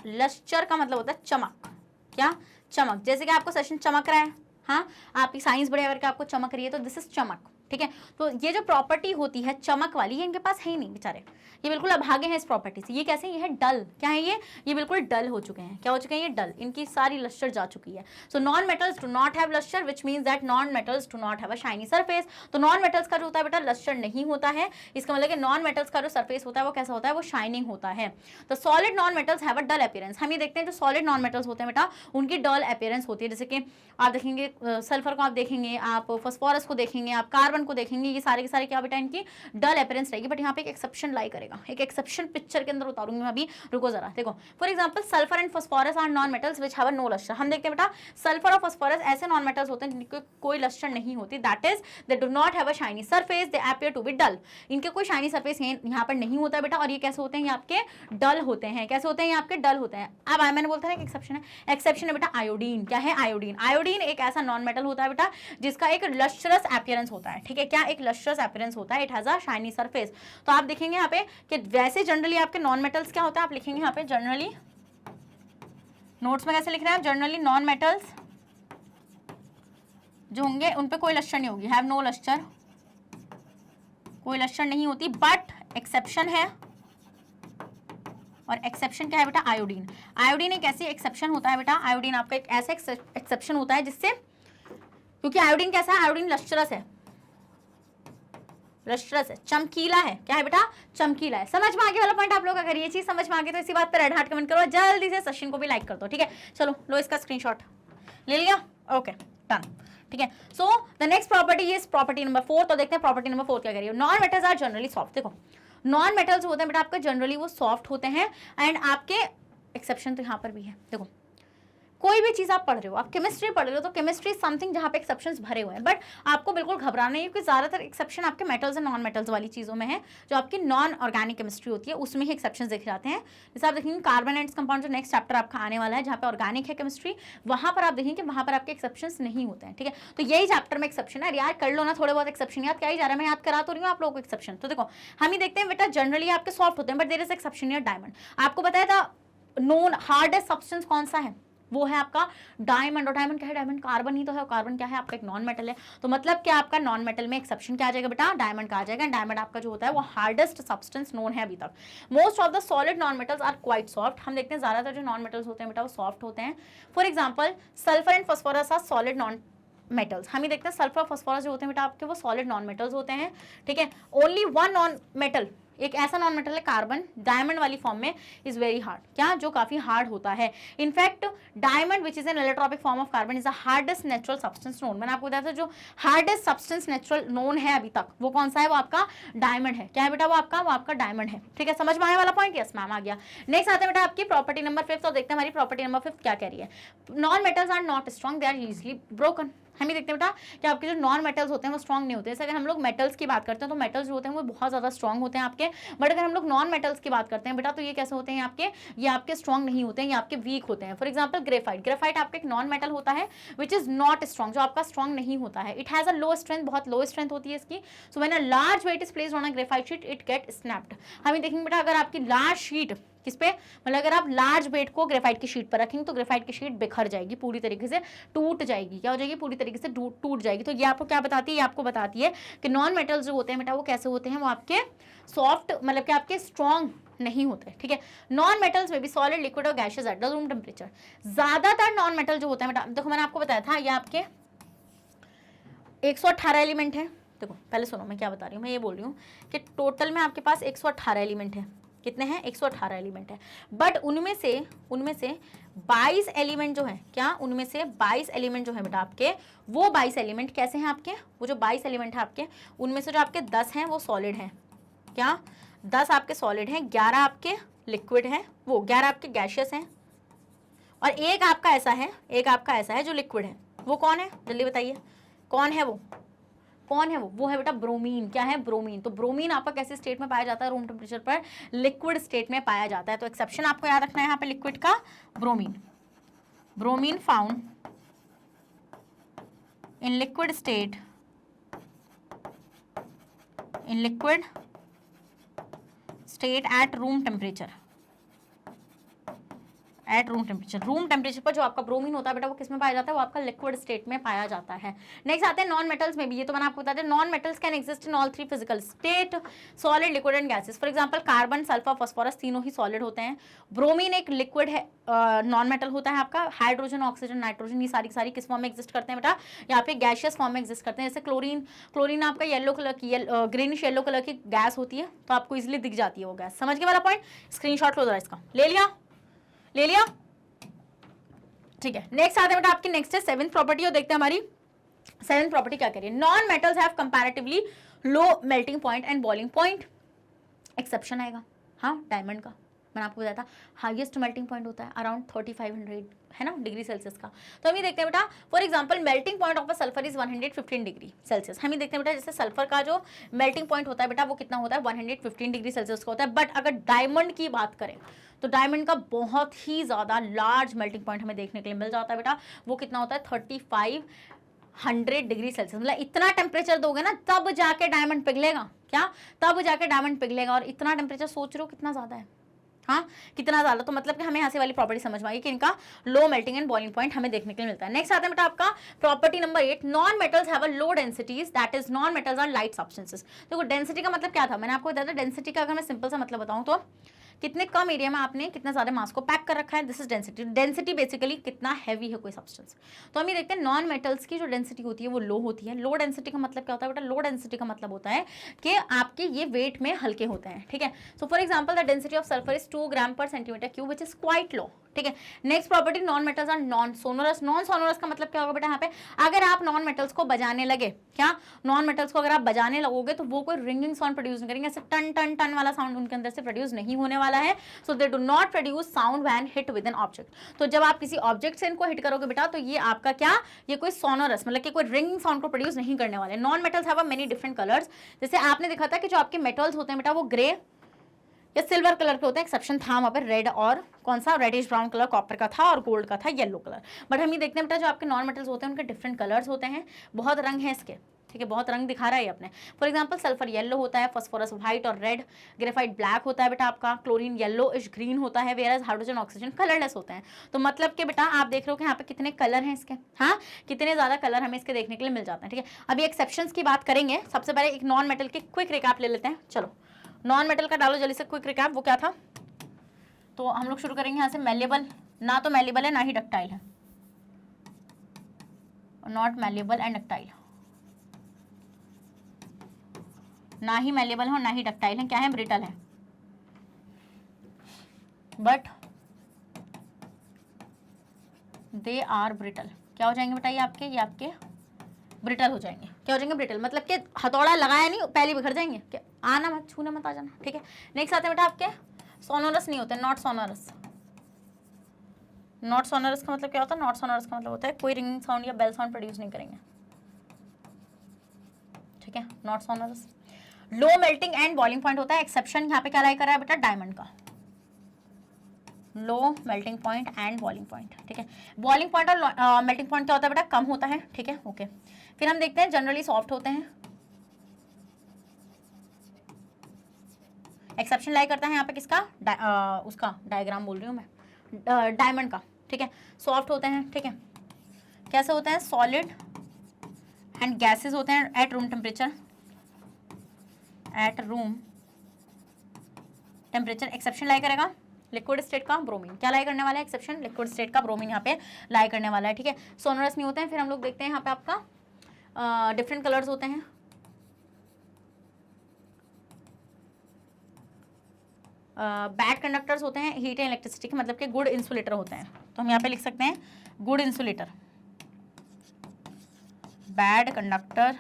A: लस्टर का मतलब होता है चमक। क्या, चमक, जैसे कि आपको सेशन चमक रहा है, हाँ आपकी साइंस बढ़िया करके आपको चमक रही है, तो दिस इज चमक, ठीक है। तो ये जो प्रॉपर्टी होती है चमक वाली, ये इनके पास है ही नहीं बेचारे, ये बिल्कुल अभागे हैं इस प्रॉपर्टी से। ये कैसे, ये है डल। क्या है ये बिल्कुल डल हो चुके हैं। क्या हो चुके हैं, ये डल, इनकी सारी लस्टर जा चुकी है। So non metals do not have lustre, which means that non metals do not have a shiny surface. तो नॉन मेटल्स का जो होता है बेटा लस्टर नहीं होता है, इसका मतलब कि नॉन मेटल्स का जो सरफेस होता है वो कैसा होता है, वो शाइनिंग होता है। तो solid non metals have a dull appearance. हम ये देखते हैं जो सॉलिड नॉन मेटल्स होते हैं बेटा उनकी डल अपीयरेंस होती है। जैसे कि आप देखेंगे सल्फर को आप देखेंगे, आप फॉस्फोरस को देखेंगे, आप कार्बन को देखेंगे, ये सारे के सारे क्या बेटा इनकी डल अपीयरेंस रहेगी। बट यहाँ पे एक एक्सेप्शन लाई करेगा, एक एक्सेप्शन पिक्चर के अंदर उतारूंगी मैं अभी, रुको जरा। देखो for example sulphur and phosphorus are non metals which have no lustre. हम देखते हैं बेटा सल्फर और फास्फोरस ऐसे नॉन मेटल्स होते हैं जिनके कोई लस्टर नहीं होती, that is they do not have a shiny surface, they appear to be dull. इनके कोई शाइनी सरफेस यहाँ पर नहीं होता बेटा, और ये कैसे होते हैं, ये आपके डल होते हैं। कैसे होते हैं, ये आपके डल होते हैं। अब मैंने बोलता है ना एक्सेप्शन है, एक्सेप्शन है बेटा आयोडीन। क्या है, आयोडीन। आयोडीन एक ऐसा नॉन मेटल होता है बेटा जिसका एक लस्ट्रस अपीयरेंस होता है, ठीक है। क्या, एक लस्ट्रस अपीयरेंस होता है, it has a shiny surface. तो आप देखेंगे यहाँ पे कि वैसे जनरली आपके नॉन मेटल्स क्या होता है, आप लिखेंगे यहाँ पे जनरली, नोट्स में कैसे लिख रहे हैं आप, जनरली नॉन मेटल्स जो होंगे उन पे कोई लस्टर नहीं होगी, हैव नो लस्टर, कोई लस्टर नहीं होती। बट एक्सेप्शन है, और एक्सेप्शन क्या है बेटा, आयोडीन। आयोडीन एक ऐसी एक्सेप्शन होता है बेटा, आयोडीन आपका एक ऐसा एक्सेप्शन होता है जिससे, क्योंकि आयोडीन कैसा है, आयोडीन लस्ट्रस है, लस्ट्रस है, चमकीला है। क्या है बेटा, चमकीला है। समझ में आ गया वाला पॉइंट आप लोग? अगर ये चीज समझ में आ गई तो इसी बात पर रेड हार्ट कमेंट करो, जल्दी से सेशन को भी लाइक कर दो, ठीक है। चलो लो इसका स्क्रीनशॉट ले लिया, ओके डन, ठीक है। So the next property is property number 4। तो देखते हैं प्रॉपर्टी नंबर 4 क्या कह रही है। Non metals are generally soft. देखो नॉन मेटल्स होते हैं बेटा आपके जनरली वो सॉफ्ट होते हैं, एंड आपके एक्सेप्शन तो यहाँ पर भी है। देखो कोई भी चीज़ आप पढ़ रहे हो, आप केमिस्ट्री पढ़ रहे हो तो केमिस्ट्री समथिंग जहाँ पे एक्सेप्शंस भरे हुए हैं, बट आपको बिल्कुल घबराना नहीं है क्योंकि ज़्यादातर एक्सेप्शन आपके मेटल्स एंड नॉन मेटल्स वाली चीज़ों में है, जो आपकी नॉन ऑर्गेनिक केमिस्ट्री होती है उसमें ही एक्सेप्शंस दिख जाते हैं। जैसे आप देखेंगे कार्बन एंड कंपाउंड जो नेक्स्ट चैप्टर आपका आने वाला है जहाँ पे ऑर्गेनिक है केमिस्ट्री, वहाँ पर आप देखेंगे वहाँ पर आपके एक्सेप्शंस नहीं होते हैं, ठीक है। तो यही चैप्टर में एक्सेप्शन है, यार कर लो ना थोड़े बहुत एक्सेप्शन, याद क्या ही जा रहा है, मैं याद करा तो रही हूँ आप लोगों को एक्सेप्शन। तो देखो हम ही देखते हैं बेटा जनरली आपके सॉफ्ट होते हैं, बट देयर इज एक्सेप्शन यार डायमंड। आपको बताया था नोन हार्डेस्ट सब्सटेंस कौन सा है, वो है आपका डायमंड। और डायमंड क्या है, डायमंड कार्बन ही तो है, और कार्बन क्या है आपका एक नॉन मेटल है। तो मतलब क्या आपका नॉन मेटल में एक्सेप्शन क्या आ जाएगा बेटा, डायमंड का आ जाएगा। डायमंड आपका जो होता है वो हार्डेस्ट सब्सटेंस नोन है अभी तक। Most of the solid non metals are quite soft. हम देखते हैं ज्यादातर जो नॉन मेटल्स होते हैं बेटा वो सॉफ्ट होते हैं। For example sulphur and phosphorus are solid non metals. हम ही देखते हैं सल्फर फॉस्फोरस जो होते हैं बेटा आपके वो सॉलिड नॉन मेटल्स होते हैं, ठीक है। ओनली वन नॉन मेटल, एक ऐसा नॉन मेटल है कार्बन, डायमंड वाली फॉर्म में इज वेरी हार्ड, क्या जो काफी हार्ड होता है। In fact diamond which is an allotropic form of carbon is the hardest natural substance known. मैंने आपको बताया था जो हार्डेस्ट सब्सटेंस नेचुरल नोन है अभी तक वो कौन सा है, वो आपका डायमंड है। क्या है बेटा, वो आपका डायमंड है, ठीक है। समझ में आने वाला पॉइंट, यस मैम आ गया। नेक्स्ट आते हैं बेटा आपकी प्रॉपर्टी नंबर 5 और देखते हैं हमारी प्रॉपर्टी नंबर 5 क्या कह रही है। Non metals are not strong, they are easily broken. हम ये देखते हैं बेटा कि आपके जो नॉन मेटल्स होते हैं वो स्ट्रॉन्ग नहीं होते। जैसे अगर हम लोग मेटल्स की बात करते हैं तो मेटल्स जो होते हैं वो बहुत ज़्यादा स्ट्रॉन्ग होते हैं आपके, बट अगर हम लोग नॉन मेटल्स की बात करते हैं बेटा तो ये कैसे होते हैं आपके, ये आपके स्ट्रॉन्ग नहीं होते हैं, ये आपके वीक होते हैं। फॉर एग्जाम्पल ग्रेफाइट, ग्रेफाइट आपका एक नॉन मेटल होता है विच इज नॉट स्ट्रॉन्ग, जो आपका स्ट्रॉन्ग नहीं होता है। It has a low strength, बहुत लो स्ट्रेंथ होती है इसकी। So when a large weight is placed on a graphite sheet it get snapped. हम ये देखेंगे बेटा अगर आपकी लार्ज शीट किस पे, मतलब अगर आप लार्ज वेट को ग्रेफाइट की शीट पर रखेंगे तो ग्रेफाइट की शीट बिखर जाएगी, पूरी तरीके से टूट जाएगी। क्या हो जाएगी, पूरी तरीके से टूट जाएगी। तो ये आपको क्या बताती है, ये आपको बताती है कि नॉन मेटल्स जो होते हैं बेटा वो कैसे होते हैं, वो आपके सॉफ्ट मतलब कि आपके स्ट्रॉन्ग नहीं होते, ठीक है। नॉन मेटल्स में भी सॉलिड, लिक्विड और gases at the room temperature. ज्यादातर नॉन मेटल जो होते हैं बेटा, देखो मैंने आपको बताया था ये आपके 118 एलिमेंट है। देखो पहले सुनो मैं क्या बता रही हूँ, मैं ये बोल रही हूँ कि टोटल में आपके पास 118 एलिमेंट है। कितने हैं, 118 एलिमेंट है। बट उनमें से 22 एलिमेंट जो है, क्या उनमें से 22 एलिमेंट जो है बेटा आपके, वो 22 एलिमेंट कैसे हैं आपके, वो जो 22 एलिमेंट है आपके उनमें से जो आपके 10 हैं वो सॉलिड हैं। क्या 10 आपके सॉलिड हैं, 11 आपके लिक्विड हैं, वो 11 आपके गैशियस हैं, और एक आपका ऐसा है जो लिक्विड है। वो कौन है, जल्दी बताइए कौन है वो है बेटा ब्रोमीन। क्या है, ब्रोमीन। तो ब्रोमीन आपका कैसे स्टेट में पाया जाता है, रूम टेम्परेचर पर लिक्विड स्टेट में पाया जाता है। तो एक्सेप्शन आपको याद रखना है यहाँ पे लिक्विड का, bromine found in liquid state, eight room temperature, room temperature पर जो आपका ब्रोमीन होता है बेटा वो किस में पाया जाता है, वो आपका लिक्विड स्टेट में पाया जाता है। नेक्स्ट आते हैं नॉन मेटल्स में भी, ये तो मैंने आपको बता दिया। Non metals can exist in all 3 physical state, solid, liquid and gases. For example carbon, sulphur, phosphorus तीनों ही सॉलिड होते हैं। ब्रोमीन एक लिक्विड है, नॉन मेटल होता है आपका। हाइड्रोजन, ऑक्सीजन, नाइट्रोजन ये सारी किस फॉर्म में एग्जिस्ट करते हैं बेटा, यहाँ पे गैशियस फॉर्म में एग्जिस्ट करते हैं। जैसे क्लोरीन आपका येलो कलर की, ग्रीनिश येलो कलर की गैस होती है, तो आपको इजिली दिख जाती है वो गैस। समझ के वाला पॉइंट, स्क्रीनशॉट लो जरा इसका, ले लिया, ठीक है। नेक्स्ट आते हैं बेटा आपकी नेक्स्ट है 7th प्रॉपर्टी, और देखते हैं हमारी 7th प्रॉपर्टी क्या कह रही है। Non metals have comparatively low melting point and boiling point. Exception आएगा, हाँ डायमंड का मैंने आपको बताया था हाईएस्ट मेल्टिंग पॉइंट होता है अराउंड 3500 है ना डिग्री सेल्सियस का। तो हम ये देखते हैं बेटा for example melting point of a sulphur is 115 degree Celsius. हम ये देखते हैं बेटा जैसे सल्फर का जो मेल्टिंग पॉइंट होता है बेटा वो कितना होता है, 115 डिग्री सेल्सियस का होता है। बट अगर डायमंड की बात करें तो डायमंड का बहुत ही ज़्यादा लार्ज मेल्टिंग पॉइंट हमें देखने के लिए मिल जाता है बेटा। वो कितना होता है 3500 डिग्री सेल्सियस। मतलब इतना टेम्परेचर दोगे ना तब जाके डायमंड पिघलेगा, क्या तब जाके डायमंड पिघलेगा। और इतना टेम्परेचर सोच रहे हो कितना ज़्यादा है, हाँ कितना ज़्यादा। तो मतलब कि हमें यहाँ से वाली प्रॉपर्टी समझ में आई कि इनका low melting and boiling point हमें देखने के लिए मिलता है। नेक्स्ट आता है बेटा आपका property number 8, non metals have a low densities, that is non metals are light substances. देखो डेंसिटी का मतलब क्या था, मैंने आपको बताया था डेंसिटी का अगर मैं सिंपल सा मतलब बताऊँ तो कितने कम एरिया में आपने कितना ज़्यादा मास को पैक कर रखा है, this is density. Density basically कितना हैवी है कोई सब्सटेंस। तो हम ये देखते हैं नॉन मेटल्स की जो डेंसिटी होती है वो लो होती है। लो डेंसिटी का मतलब क्या होता है बेटा, लो डेंसिटी का मतलब होता है कि आपके ये वेट में हल्के होते हैं, ठीक है। So for example the density of sulphur is 2 gram per centimetre cube which is quite low, ठीक है। Next property, non metals are non sonorous. Non sonorous का मतलब क्या होगा बेटा यहाँ पे, अगर आप नॉन मेटल्स को बजाने लगे, क्या नॉन मेटल्स को अगर आप बजाने लगोगे तो वो कोई रिंगिंग साउंड प्रोड्यूस नहीं करेंगे, ऐसे टन टन टन वाला साउंड उनके अंदर से प्रोड्यूस नहीं होने वाला है। So they do not produce sound when hit with an object. तो जब आप किसी ऑब्जेक्ट से इनको हिट करोगे बेटा तो ये आपका क्या, ये कोई सोनोरस मतलब कि कोई रिंगिंग साउंड को प्रोड्यूस नहीं करने वाले। Non metals have many different colours, जैसे आपने देखा था कि जो आपके मेटल्स होते हैं बेटा वो ग्रे या सिल्वर कलर के होते हैं, एक्सेप्शन था वहाँ पर रेड और कौन सा, रेडिश ब्राउन कलर कॉपर का था, और गोल्ड का था येलो कलर। बट हम ये देखते हैं बेटा जो आपके नॉन मेटल्स होते हैं उनके डिफरेंट कलर्स होते हैं, बहुत रंग है इसके, ठीक है, बहुत रंग दिखा रहा है अपने। फॉर एग्जांपल सल्फर येलो होता है, फास्फोरस व्हाइट और रेड, ग्रेफाइट ब्लैक होता है बेटा आपका, क्लोरीन येलो इश ग्रीन होता है, whereas hydrogen oxygen colourless होते हैं। तो मतलब कि बेटा आप देख रहे हो कि यहाँ पे कितने कलर हैं इसके, हाँ कितने ज्यादा कलर हमें इसके देखने के लिए मिल जाते हैं, ठीक है। अभी एक्सेप्शंस की बात करेंगे, सबसे पहले एक नॉन मेटल की क्विक रिकैप ले लेते हैं। चलो नॉन मेटल का डालो जल्दी से क्विक रिकैप, वो क्या था। तो हम लोग शुरू करेंगे यहाँ से, मेलेबल, ना तो मेलेबल है ना ही डक्टाइल है, नॉट मेलेबल एंड डक्टाइल, ना ही मेलेबल है ना ही डक्टाइल है, क्या है, ब्रिटल है। बट दे आर ब्रिटल, क्या हो जाएंगे बेटा ये आपके ब्रिटल हो जाएंगे। क्या हो जाएंगे, ब्रिटल, मतलब कि हथौड़ा लगाया नहीं पहले बिखर जाएंगे, क्या आना मत, छूने मत, आ जाना, ठीक है। नेक्स्ट आते हैं बेटा आपके सोनोरस नहीं होते, नॉट सोनोरस। नॉट सोनोरस का मतलब क्या होता है, नॉट सोनोरस का मतलब होता है कोई रिंगिंग साउंड या बेल साउंड प्रोड्यूस नहीं करेंगे, ठीक है, not sonorous. Low melting and boiling point होता है, एक्सेप्शन यहाँ पे क्या लाइक कर रहा है बेटा, डायमंड का, लो melting point and boiling point, ठीक है। बॉइलिंग पॉइंट और मेल्टिंग पॉइंट क्या होता है बेटा, कम होता है, ठीक है, ओके। फिर हम देखते हैं जनरली सॉफ्ट होते हैं, एक्सेप्शन लाई करता है यहाँ पे किसका, उसका डायग्राम बोल रही हूँ मैं, डायमंड का, ठीक है। सॉफ्ट होते हैं, ठीक है, कैसे होते हैं, सॉलिड एंड गैसेस होते हैं at room temperature, at room temperature. Exception lie करेगा लिक्विड स्टेट का ब्रोमीन, क्या लाई करने वाला है, एक्सेप्शन लिक्विड स्टेट का ब्रोमीन यहाँ पे लाई करने वाला है, ठीक है। सोनोरस नहीं होते हैं। फिर हम लोग देखते हैं यहाँ पे आपका डिफरेंट कलर्स होते हैं, बैड कंडक्टर्स होते हैं हीट एंड इलेक्ट्रिसिटी के, मतलब कि गुड इंसुलेटर होते हैं। तो हम यहाँ पे लिख सकते हैं good insulator, bad conductor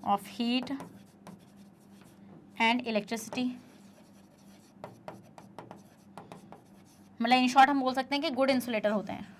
A: of heat and electricity, मतलब इन शॉर्ट हम बोल सकते हैं कि गुड इंसुलेटर होते हैं,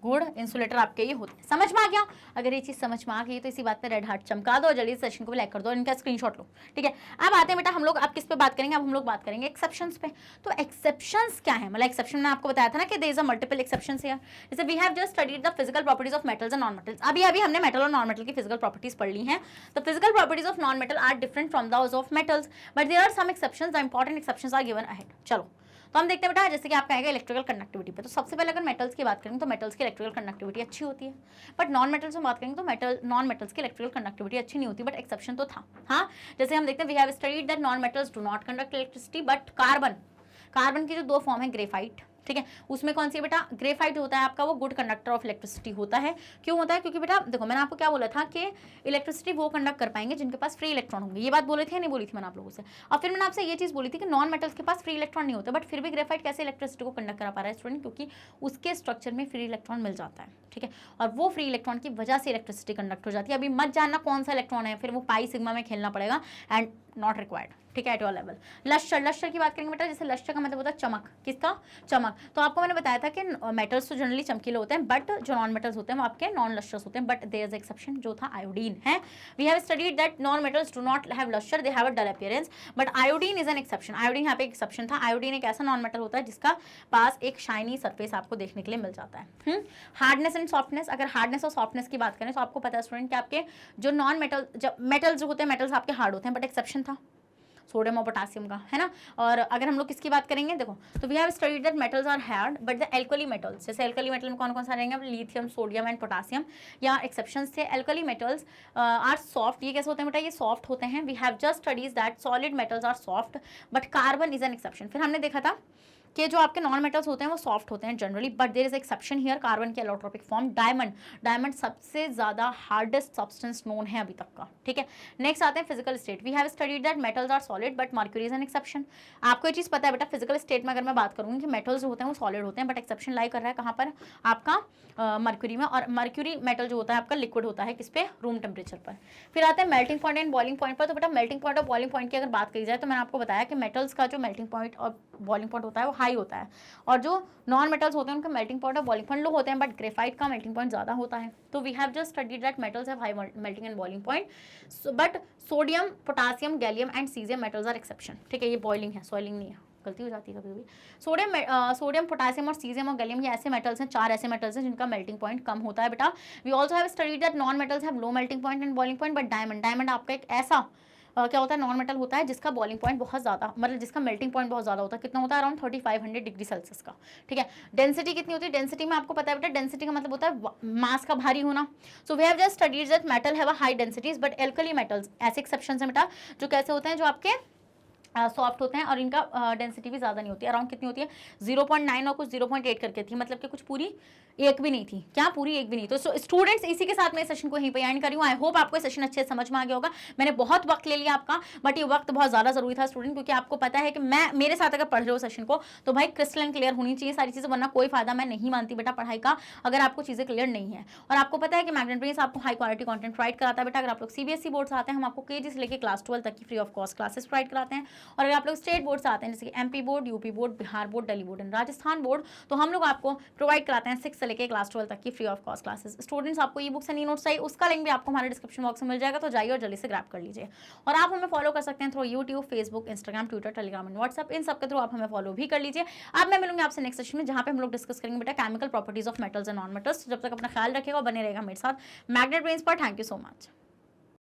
A: गुड इंसुलेटर आपके ये होते हैं। समझ में आ गया, अगर ये चीज समझ में आ गई तो इसी बात पे रेड हार्ट चमका दो और जल्दी सेशन को भी लाइक कर दो और इनका स्क्रीनशॉट लो, ठीक है। अब आते हैं बेटा हम लोग, अब किस पे बात करेंगे, अब हम लोग बात करेंगे एक्सेप्शंस पे। तो एक्सेप्शंस क्या है, मतलब एक्सेप्शन मैंने आपको बताया था ना कि there is a multiple exceptions here. जैसे we have just studied the physical properties of metals and non metals, अभी हमने मेटल और नॉन मेटल की फिजिकल प्रॉपर्टीज पढ़ ली हैं। The physical properties of non metal are different from those of metals but there are some exceptions, the important exceptions are given ahead. चलो तो हम देखते हैं बेटा, जैसे कि आपका आएगा इलेक्ट्रिकल कंडक्टिविटी पे। तो सबसे पहले अगर मेटल्स की बात करेंगे तो मेटल्स की इलेक्ट्रिकल कंडक्टिविटी अच्छी होती है, बट नॉन मेटल्स में बात करेंगे तो नॉन मेटल्स की इलेक्ट्रिकल कंडक्टिविटी अच्छी नहीं होती, बट एक्सेप्शन तो था। हाँ, जैसे हम देखते हैं we have studied that non metals do not conduct electricity but carbon की जो दो फॉर्म है ग्रेफाइट, ठीक है, उसमें कौन सी बेटा, ग्रेफाइट होता है आपका, वो गुड कंडक्टर ऑफ इलेक्ट्रिसिटी होता है। क्यों होता है, क्योंकि बेटा देखो मैंने आपको क्या बोला था कि इलेक्ट्रिसिटी वो कंडक्ट कर पाएंगे जिनके पास फ्री इलेक्ट्रॉन होंगे, ये बात बोली थी या नहीं बोली थी मैंने आप लोगों से। और फिर मैंने आपसे ये चीज़ बोली थी कि नॉन मेटल्स के पास फ्री इलेक्ट्रॉन नहीं होता, बट फिर भी ग्रेफाइट कैसे इलेक्ट्रिसिटी को कंडक्ट करा पा रहा है स्टूडेंट, क्योंकि उसके स्ट्रक्चर में फ्री इलेक्ट्रॉन मिल जाता है, ठीक है, और वो फ्री इलेक्ट्रॉन की वजह से इलेक्ट्रिसिटी कंडक्ट हो जाती है। अभी मत जानना कौन सा इलेक्ट्रॉन है, फिर वो पाई सिग्मा में खेलना पड़ेगा एंड नॉट रिक्वायर्ड, ठीक है, एट योर लेवल। लस्टर की बात करेंगे बेटा, जैसे लस्टर का मतलब होता है चमक, किसका, चमक। तो आपको मैंने बताया था कि मेटल्स तो जनरली चमकीले होते हैं, बट जो नॉन मेटल्स होते हैं वो आपके नॉन लस्टर्स होते हैं, बट देयर इज एक्सेप्शन जो था आयोडीन है। We have studied that non metals do not have lustre, they have a dull appearance, but iodine is an exception. Iodine यहाँ पे एक्सेप्शन था। आयोडीन एक ऐसा नॉन मेटल होता है जिसका पास एक शाइनी सरफेस आपको देखने के लिए मिल जाता है। हार्डनेस एंड सॉफ्टनेस, अगर हार्डनेस और सॉफ्टनेस की बात करें तो आपको पता है स्टूडेंट कि आपके जो नॉन मेटल, जब मेटल्स जो होते हैं, मेटल्स आपके हार्ड होते हैं, बट एक्सेप्शन था सोडियम और पोटासियम का, है ना। और अगर हम लोग किसकी बात करेंगे, देखो तो we have studied that metals are hard but the alkali metals, जैसे एल्कली मेटल में कौन कौन सा रहेंगे, लिथियम, सोडियम एंड पोटासियम, या एक्सेप्शंस थे। एल्कली मेटल्स आर सॉफ्ट, ये कैसे होते हैं बेटा, ये सॉफ्ट होते हैं। We have just studies that solid metals are soft but carbon is an exception. फिर हमने देखा था कि जो आपके नॉन मेटल्स होते हैं वो सॉफ्ट होते हैं generally, but there is exception here, carbon के एलोट्रोपिक फॉर्म, डायमंड सबसे ज़्यादा हार्डेस्ट सब्सटेंस नोन है अभी तक का, ठीक है। नेक्स्ट आते हैं physical state. We have studied that metals are solid but mercury is an exception. आपको ये चीज़ पता है बेटा, फिजिकल स्टेट में अगर मैं बात करूँगी कि मेटल्स जो होते हैं वो सॉलिड होते हैं, बट एक्सेप्शन लाई कर रहा है कहाँ पर, आपका मर्क्यूरी में, और मर्क्यूरी मेटल जो होता है आपका लिक्विड होता है किस पे, रूम टेम्परेचर पर। फिर आते हैं melting point and boiling point पर। तो बेटा मेल्टिंग पॉइंट और बॉइलिंग पॉइंट की अगर बात करी जाए तो मैंने आपको बताया कि मेटल्स का जो मेल्टिंग पॉइंट और बॉइलिंग पॉइंट होता है वो हाई होता है, और जो नॉन मेटल्स होते हैं उनका मेल्टिंग पॉइंट और बॉइलिंग पॉइंट लो होते हैं, बट ग्रेफाइट का मेल्टिंग पॉइंट ज़्यादा होता है। तो we have just studied that metals have high melting and boiling point, but sodium, potassium, gallium and caesium metals are exception, ठीक है। ये बॉइलिंग है, सॉइलिंग नहीं है, गलती हो जाती है कभी कभी। सोडियम, पोटासियम और सीजियम और गैलियम ये ऐसे मेटल्स हैं, 4 ऐसे मेटल्स हैं जिनका मेल्टिंग पॉइंट कम होता है बेटा। We also have studied that non metals have low melting point and boiling point, but diamond आपका एक ऐसा क्या होता है, नॉन मेटल होता है जिसका बॉइलिंग पॉइंट बहुत ज़्यादा, मतलब जिसका मेल्टिंग पॉइंट बहुत ज़्यादा होता है। कितना होता है, अराउंड 3500 डिग्री सेल्सियस का, ठीक है। डेंसिटी कितनी होती है, डेंसिटी में आपको पता है बेटा, डेंसिटी का मतलब होता है मास का भारी होना। So we have just studied that metal have a high densities but alkali metals, ऐसे एक्सेप्शन है बेटा जो कैसे होते हैं, जो आपके सॉफ्ट होते हैं और इनका डेंसिटी भी ज़्यादा नहीं होती है। अराउंड कितनी होती है, 0.9 और कुछ 0.8 करके थी, मतलब कि कुछ पूरी एक भी नहीं थी, क्या पूरी एक भी नहीं। तो स्टूडेंट्स इसी के साथ मैं सेशन को यहीं पे एंड करी हूँ। आई होप आपको सेशन अच्छे से समझ में आ गया होगा। मैंने बहुत वक्त ले लिया आपका, बट ये वक्त बहुत ज़्यादा जरूरी था स्टूडेंट, क्योंकि आपको पता है कि मैं मेरे साथ अगर पढ़ रहे हो सेशन को तो भाई क्रिस्टल एंड क्लियर होनी चाहिए सारी चीज़ें, वरना कोई फायदा मैं नहीं मानती बेटा पढ़ाई का अगर आपको चीज़ें क्लियर नहीं है। और आपको पता है कि मैग्नेट ब्रेन्स आपको हाई क्वालिटी कंटेंट प्रोवाइड कराता है बेटा। अगर आप लोग सीबीएसई बोर्ड से आते हैं, हम आपको केजी से लेकर क्लास 12 तक की free of cost classes provide कराते हैं। और अगर आप लोग स्टेट बोर्ड से आते हैं, जैसे कि MP board, UP board, Bihar board, Delhi board and Rajasthan board, तो हम लोग आपको प्रोवाइड कराते हैं 6 से लेकर क्लास 12 तक की free of cost classes. Students आपको e books and e notes चाहिए, उसका लिंक भी आपको हमारे डिस्क्रिप्शन बॉक्स में मिल जाएगा, तो जाइए और जल्दी से ग्रैब कर लीजिए। और आप हमें फॉलो कर सकते हैं through YouTube, Facebook, Instagram, Twitter, Telegram and WhatsApp, इन सब के थ्रू आप हमें फॉलो भी कर लीजिए। अब मैं मिलूंगी आपसे नेक्स्ट सेशन में, जहां पे हम लोग डिस्कस करेंगे बेटा chemical properties of metals and non metals. जब तक अपना ख्याल रखेगा और बने रहेगा मेरे साथ मैग्नेट ब्रेन्स पर। Thank you so much.